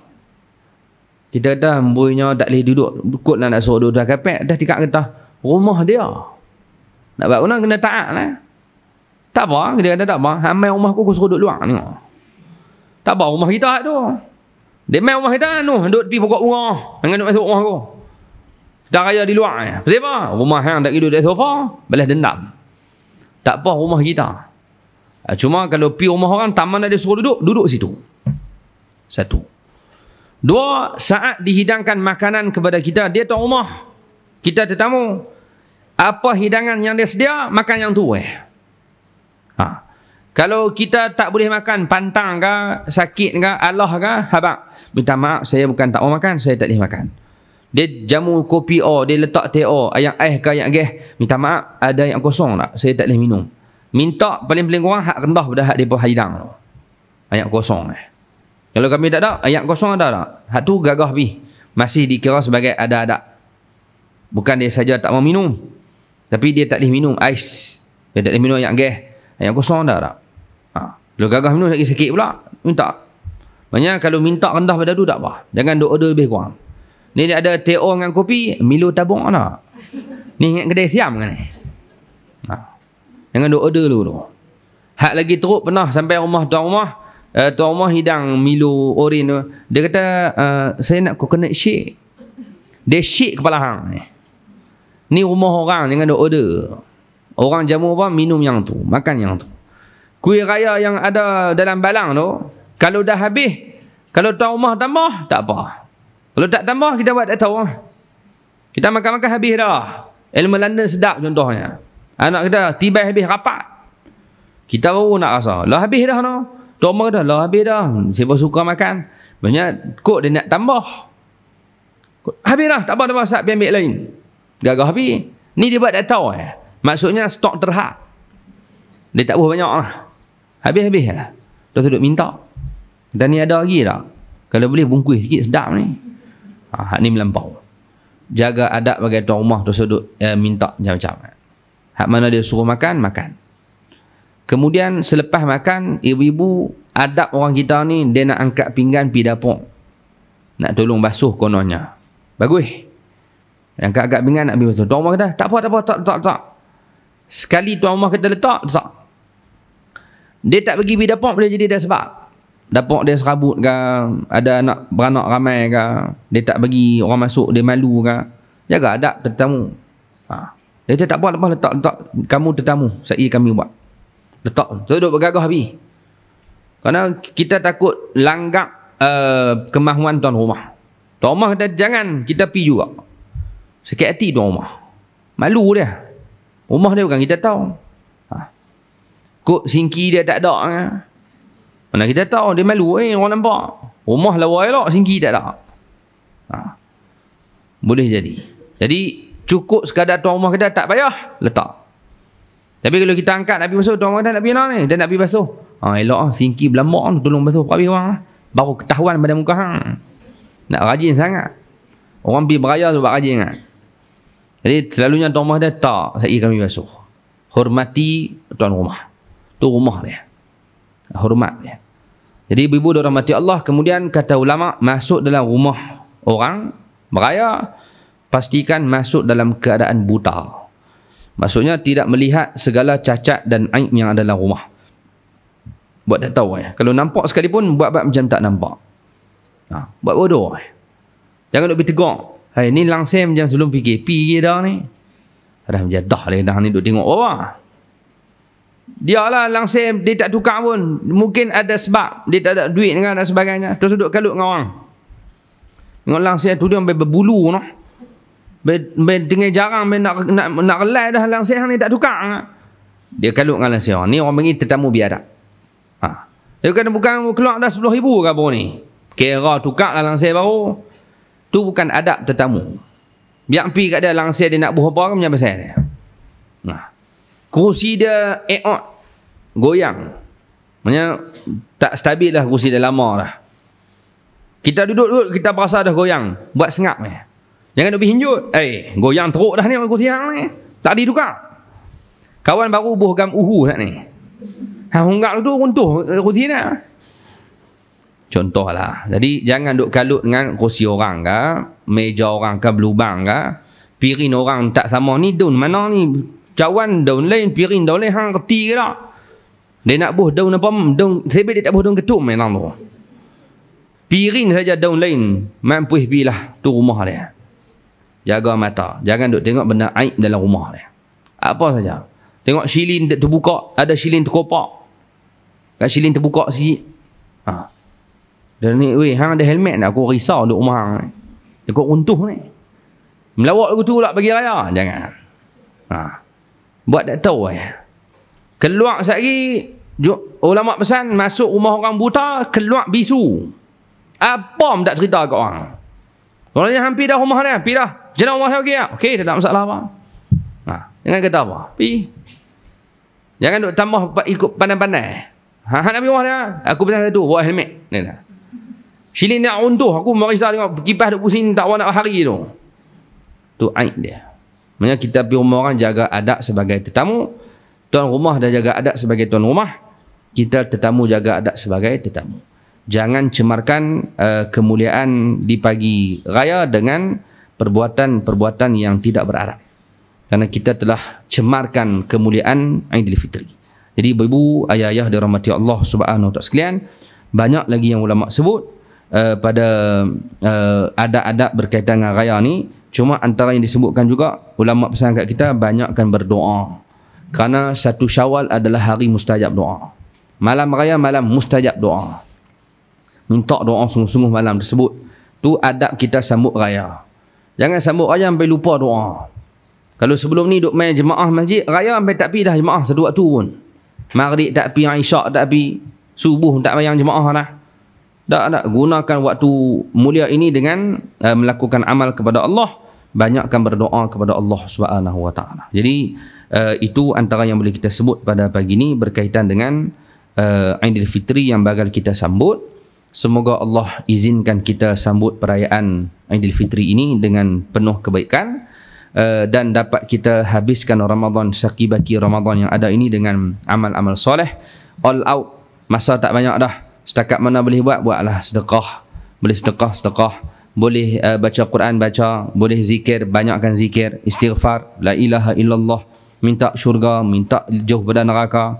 Kita dah membuinya tak boleh duduk. Kut lah nak suruh duduk dah kapet, dah tikar kata, rumah dia. Nak buat mana kena taat lah. Tak apa, dia kata tak apa. Hang main rumah aku suruh duduk luar ni. Tak apa rumah kita tu. Dia main rumah kita tu, duduk tepi pokok bunga. Jangan duduk masuk rumah aku. Dah raya di luar. Pasal apa? Rumah hang tak duduk di sofa, balas dendam. Tak apa rumah kita. Cuma kalau pergi rumah orang, taman dia suruh duduk, duduk situ. Satu. Dua, saat dihidangkan makanan kepada kita, dia tuan rumah. Kita tetamu. Apa hidangan yang dia sedia, makan yang tu. Kalau kita tak boleh makan, pantang ke, sakit ke, Allah ke, habaq. Minta maaf, saya bukan tak mau makan, saya tak boleh makan. Dia jamu kopi dia letak teh ayam ke ayam gas. Minta maaf, ada yang kosong tak? Saya tak boleh minum. Minta paling-paling kurang hak rendah pada hak dia hidang tu. Ayam kosong. Kalau kami tak ada, ayam kosong ada tak? Hak tu gagah pi. Masih dikira sebagai ada-ada. Bukan dia saja tak mau minum. Tapi dia tak boleh minum ais. Dia tak boleh minum ayam gas. Ayam kosong ada tak? Kalau gagah minum lagi sakit pula, minta. Maknanya kalau minta rendah pada tu tak apa. Jangan duk order lebih kurang. Ni dia ada teh dengan kopi, Milo tabung tak? Ni ingat kedai siam kan ni? Jangan duk order dulu tu. Hak lagi teruk pernah sampai rumah tuan rumah hidang Milo orin tu. Dia kata, saya nak coconut shake. Dia shake kepala hang. Ni rumah orang, jangan duk order. Orang jamu apa, minum yang tu, makan yang tu. Kuih raya yang ada dalam balang tu, kalau dah habis, kalau tuan rumah tambah, tak apa. Kalau tak tambah, kita buat tak tahu. Kita makan-makan habis dah. Ilmu London sedap contohnya. Anak kita tiba habis rapat. Kita baru nak rasa. Lah habis dah no. Tuan rumah kata, lah habis dah. Siapa suka makan. Banyak kok dia nak tambah. Habis dah, tak apa Ustaz, pergi ambil lain. Gagah habis. Ni dia buat tak tahu maksudnya stok terhad. Dia tak buat banyak lah. Habis-habis lah. Terus duduk minta. Dan ni ada lagi tak? Kalau boleh bungkus sikit sedap ni. Hak ni melampau. Jaga adab bagi tuan rumah terus duduk minta macam-macam. Hak mana dia suruh makan, makan. Kemudian selepas makan, ibu-ibu adab orang kita ni, dia nak angkat pinggan pergi dapur. Nak tolong basuh kononnya. Bagus. Angkat-angkat pinggan nak pergi basuh. Tuan rumah kata, tak apa, tak. Sekali tuan rumah kata letak, tak. Dia tak pergi dapur boleh jadi dah sebab. Dapur dia serabut ke, ada anak beranak ramai ke, dia tak bagi orang masuk, dia malu ke. Jaga adab tetamu. Dia kata tak apa, letak. Kamu tetamu, saya kami buat. Letak. So duduk bergagah habis. Kerana kita takut langgak kemahuan tuan rumah. Tuan rumah kata jangan, kita pergi juga. Sakit hati tuan rumah. Malu dia. Rumah dia bukan kita tahu. Kok singki dia tak ada. Mana kita tahu, dia malu orang nampak. Rumah lawa elok, singki tak ada. Boleh jadi. Jadi cukup sekadar tuan rumah kita tak payah letak. Tapi kalau kita angkat nak pergi basuh, tuan rumah dah nak pergi mana ni? Dia nak pergi basuh. Elok singki belambak tolong basuh habis orang. Baru ketahuan pada muka hang. Nak rajin sangat. Orang pergi beraya sebab rajin kan. Jadi selalunya tuan rumah dia tak, saya kami basuh. Hormati tuan rumah. Tu rumah dia. Hormat dia. Jadi ibu-ibu dirahmati Allah, kemudian kata ulama, masuk dalam rumah orang beraya, pastikan masuk dalam keadaan buta. Maksudnya tidak melihat segala cacat dan aib yang ada dalam rumah. Buat tak tahu Kalau nampak sekalipun, buat macam tak nampak. Buat bodoh Jangan duk pergi tegak. Ni langsir macam sebelum PKP ke dah ni. Dah macam dah lah dah ni duk tengok bawah. Dia lah langsir, dia tak tukar pun. Mungkin ada sebab dia tak ada duit dengan dan sebagainya. Terus duduk kalut dengan orang. Tengok langsir tu dia sampai berbulu noh. Dengan jarang nak relai dah langsir ni tak tukar. Dia kalut dengan langsir. Ni orang panggil tetamu biadab. Dia kata bukan keluar dah 10,000 ke apa ni. Kira tukar lah langsir baru. Tu bukan adab tetamu. Biar pergi kat dia langsir dia nak buh apa ke macam pasal dia. Kerusi dia goyang. Maksudnya tak stabil lah kerusi dia lama dah. Kita duduk kita berasa dah goyang. Buat sengap Jangan duduk hinjut. Goyang teruk dah ni kerusi hang ni. Tak ditukar. Kawan baru buh gam uhu tak ni. Hunggak tu runtuh kerusi dia. Contoh lah. Jadi jangan duk kalut dengan kerusi orang ke, meja orang ke, belubang ke, piring orang tak sama ni daun mana ni. Cawan daun lain, piring daun lain, hang kerti ke tak? Dia nak buh daun apa? Daun sebab dia tak buh daun ketum memang tu. Piring saja daun lain, mampu pilah tu rumah dia. Jaga mata, jangan duk tengok benda aib dalam rumah dia. Apa saja. Tengok silin terbuka, ada silin terkopak. Kat silin terbuka sikit. Dan ni, hang ada helmet nak aku risau duk rumah hang. Dia kok runtuh ni. Melawak lagu tu pula bagi raya. Jangan. Buat tak tahu Keluar sekali ulama pesan masuk rumah orang buta, keluar bisu. Apa pun tak cerita kat orang. Kalau dia hampir dah rumah dia, hampir dah. Jangan rumah dia okey tak? Okey, tak ada masalah apa. Jangan kata apa. Pergi. Jangan duk tambah ikut pandai-pandai. Nak pergi rumah dia, aku pesan satu, bawa helmet. Ni dah. Silin nak runtuh, aku merisa tengok kipas duk pusing tak nak hari tu. Tu aib dia. Maksudnya kita pergi rumah orang jaga adab sebagai tetamu. Tuan rumah dah jaga adab sebagai tuan rumah. Kita tetamu jaga adab sebagai tetamu. Jangan cemarkan kemuliaan di pagi raya dengan perbuatan-perbuatan yang tidak beradab. Karena kita telah cemarkan kemuliaan Aidilfitri. Jadi ibu-ibu, ayah-ayah dirahmati Allah Subhanahu wa taala sekalian, banyak lagi yang ulama sebut pada adab-adab berkaitan dengan raya ni. Cuma antara yang disebutkan juga, ulama pesan kat kita banyakkan berdoa. Kerana 1 Syawal adalah hari mustajab doa. Malam raya malam mustajab doa. Minta doa sungguh-sungguh malam tersebut. Tu adab kita sambut raya. Jangan sambut raya sampai lupa doa. Kalau sebelum ni duk main jemaah masjid, raya sampai tak pergi dah jemaah satu waktu pun. Maghrib tak pergi, Isyak tak pergi, subuh tak mayang jemaah dah. Tak gunakan waktu mulia ini dengan melakukan amal kepada Allah, banyakkan berdoa kepada Allah Subhanahu wa taala. Jadi itu antara yang boleh kita sebut pada pagi ini berkaitan dengan Aidilfitri yang bakal kita sambut. Semoga Allah izinkan kita sambut perayaan Aidilfitri ini dengan penuh kebaikan dan dapat kita habiskan Ramadan, saki-baki Ramadan yang ada ini dengan amal-amal soleh. All out, masa tak banyak dah. Setakat mana boleh buat, buatlah sedekah. Boleh sedekah, boleh baca Quran, boleh zikir, banyakkan zikir, istighfar, la ilaha illallah, minta syurga, minta jauh pada neraka.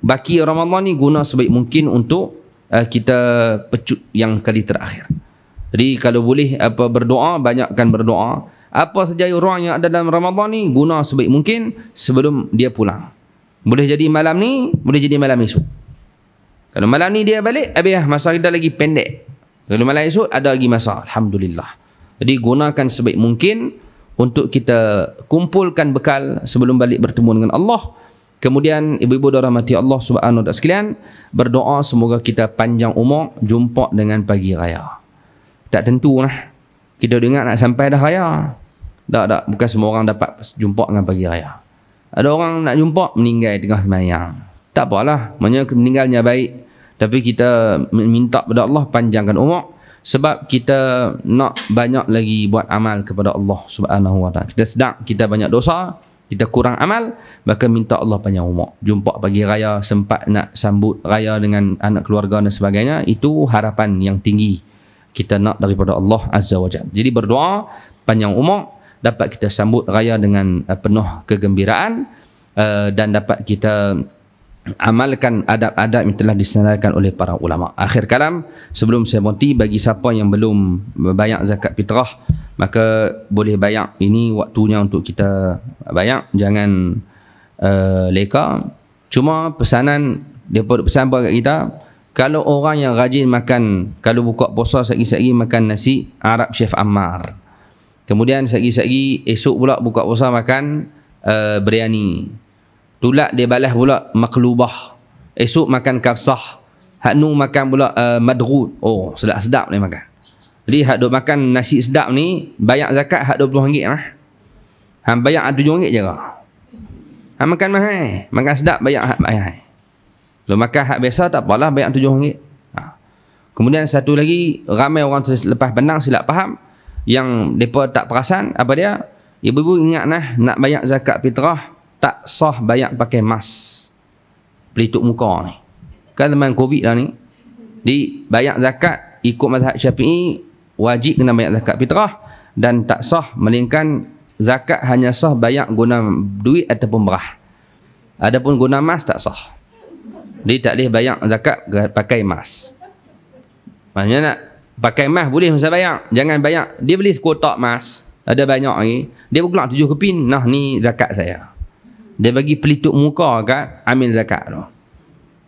Baki Ramadan ni guna sebaik mungkin untuk kita pecut yang kali terakhir. Jadi kalau boleh berdoa, banyakkan berdoa. Apa saja orang yang ada dalam Ramadan ni guna sebaik mungkin sebelum dia pulang. Boleh jadi malam ni, boleh jadi malam esok. Kalau malam ni dia balik, habis masa kita lagi pendek. Kalau malam esok ada lagi masa, alhamdulillah. Jadi gunakan sebaik mungkin untuk kita kumpulkan bekal sebelum balik bertemu dengan Allah. Kemudian ibu-ibu dan rahmati Allah Subhanahu wa taala sekalian, berdoa semoga kita panjang umur, jumpa dengan pagi raya. Tak tentu lah. Kita dengar nak sampai dah raya. Tak, bukan semua orang dapat jumpa dengan pagi raya. Ada orang nak jumpa meninggal tengah sembahyang. Tak apalah, maknanya meninggalnya baik. Tapi kita minta kepada Allah panjangkan umur, sebab kita nak banyak lagi buat amal kepada Allah Subhanahu wa taala. Kita sedang kita banyak dosa, kita kurang amal, maka minta Allah panjang umur. Jumpa pagi raya, sempat nak sambut raya dengan anak keluarga dan sebagainya, itu harapan yang tinggi kita nak daripada Allah Azza wa Jalla. Jadi berdoa panjang umur, dapat kita sambut raya dengan penuh kegembiraan, dan dapat kita amalkan adab-adab yang telah disenaraikan oleh para ulama. Akhir kalam, sebelum saya berhenti, bagi siapa yang belum bayar zakat fitrah, maka boleh bayar. Ini waktunya untuk kita bayar, jangan leka. Cuma pesanan, dia pesan pada kita, kalau orang yang rajin makan, kalau buka puasa sehari-hari makan nasi Arab Chef Ammar, kemudian sehari-hari esok pula buka puasa makan biryani, tulak dia balas pula maklubah, esok makan kapsah, hak nu makan pula madrud. Oh, sedap-sedap ni makan. Jadi hak duk makan nasi sedap ni, bayar zakat hak RM20 lah. Hang bayar RM7 je lah. Hang makan mahal, makan sedap bayar hak mahal. Kalau makan hak biasa tak apalah, bayar RM7. Kemudian satu lagi, ramai orang lepas benang silap faham, yang mereka tak perasan, apa dia? Ibu-ibu ingat nak bayar zakat fitrah, tak sah bayar pakai mask pelitup muka ni. Kan zaman Covid dah ni. Di bayar zakat ikut mazhab Syafi'i wajib kena bayar zakat fitrah, dan tak sah melainkan zakat hanya sah bayar guna duit ataupun berah. Adapun guna mask tak sah. Dia tak boleh bayar zakat pakai mask. Maksudnya nak pakai mask boleh masa bayar, jangan bayar. Dia beli kotak mask, ada banyak lagi. Dia bergelak 7 keping, nah ni zakat saya. Dia bagi pelitup muka kat ambil zakat tu.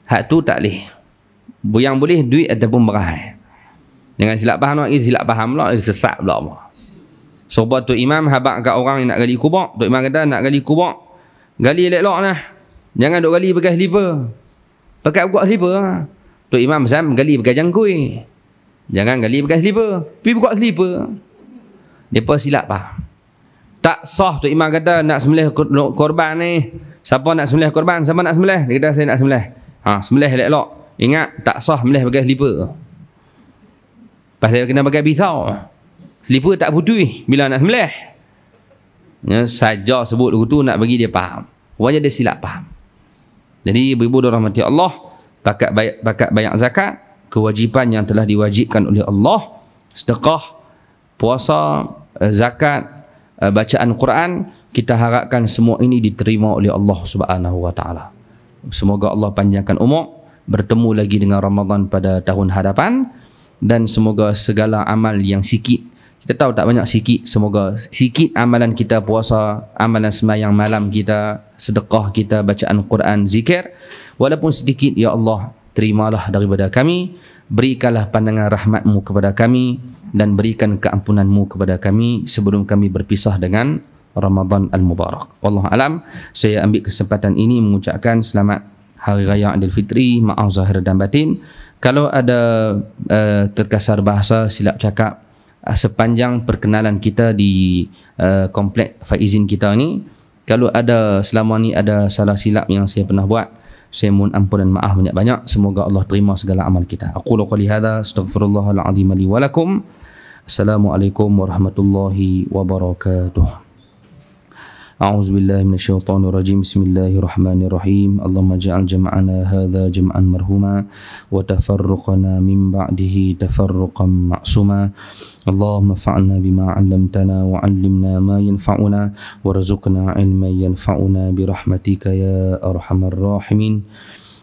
Hak tu tak boleh. Yang boleh duit ataupun beras. Jangan silap faham lagi, silap faham pula, sesat pula apa. Sebab tu imam habaq kat orang yang nak gali kubur, tu imam kata nak gali kubur, gali elok-elok lah. Jangan duk gali pakai slipper. Pakai buka slipper. Tu imam pesan gali pakai jangkui. Jangan gali pakai slipper. Pergi buka slipper. Depa silap faham. Tak sah tu imam kata nak sembelih korban ni. Siapa nak sembelih korban? Siapa nak sembelih? Dia kata saya nak sembelih. Sembelih elok-elok. Ingat tak sah sembelih pakai slipper. Pasal kena pakai pisau. Slipper tak putih bila nak sembelih. Ya, saja sebut tu nak bagi dia faham. Wajah dia silap faham. Jadi ibu-ibu dan rahmati Allah, bakat bayar zakat, kewajipan yang telah diwajibkan oleh Allah, sedekah, puasa, zakat, bacaan Quran, kita harapkan semua ini diterima oleh Allah Subhanahu wa taala. Semoga Allah panjangkan umur, bertemu lagi dengan Ramadan pada tahun hadapan, dan semoga segala amal yang sikit, kita tahu tak banyak sikit, semoga sikit amalan kita, puasa, amalan sembahyang malam kita, sedekah kita, bacaan Quran, zikir, walaupun sedikit, ya Allah terimalah daripada kami, berikanlah pandangan rahmat-Mu kepada kami, dan berikan keampunan-Mu kepada kami sebelum kami berpisah dengan Ramadan Al-Mubarak. Wallahu alam. Saya ambil kesempatan ini mengucapkan selamat Hari Raya Aidilfitri, maaf zahir dan batin, Kalau ada terkasar bahasa, silap cakap sepanjang perkenalan kita di komplek Faizin kita ni, kalau ada selama ni ada salah silap yang saya pernah buat, saya mohon ampun dan maaf banyak-banyak. Semoga Allah terima segala amal kita. Aqulu qouli hadza astaghfirullahal azim li wa lakum. Assalamualaikum warahmatullahi wabarakatuh. أعوذ بالله من الشيطان الرجيم بسم الله الرحمن الرحيم اللهم اجعل جمعنا هذا جمعا مرحوما وتفرقنا من بعده تفرقا معصوما اللهم انفعنا بما علمتنا وعلمنا ما ينفعنا وارزقنا علما ينفعنا برحمتك يا أرحم الراحمين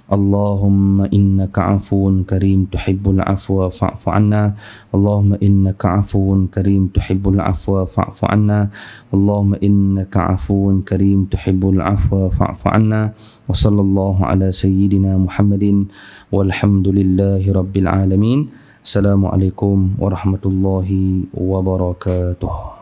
اللهم إنك عفو كريم تحب العفو فاعف عنا اللهم إنك عفو كريم تحب العفو فاعف عنا اللهم إنك عفو كريم تحب العفو فاعف عنا وصلى الله على سيدنا محمد والحمد لله رب العالمين السلام عليكم ورحمة الله وبركاته.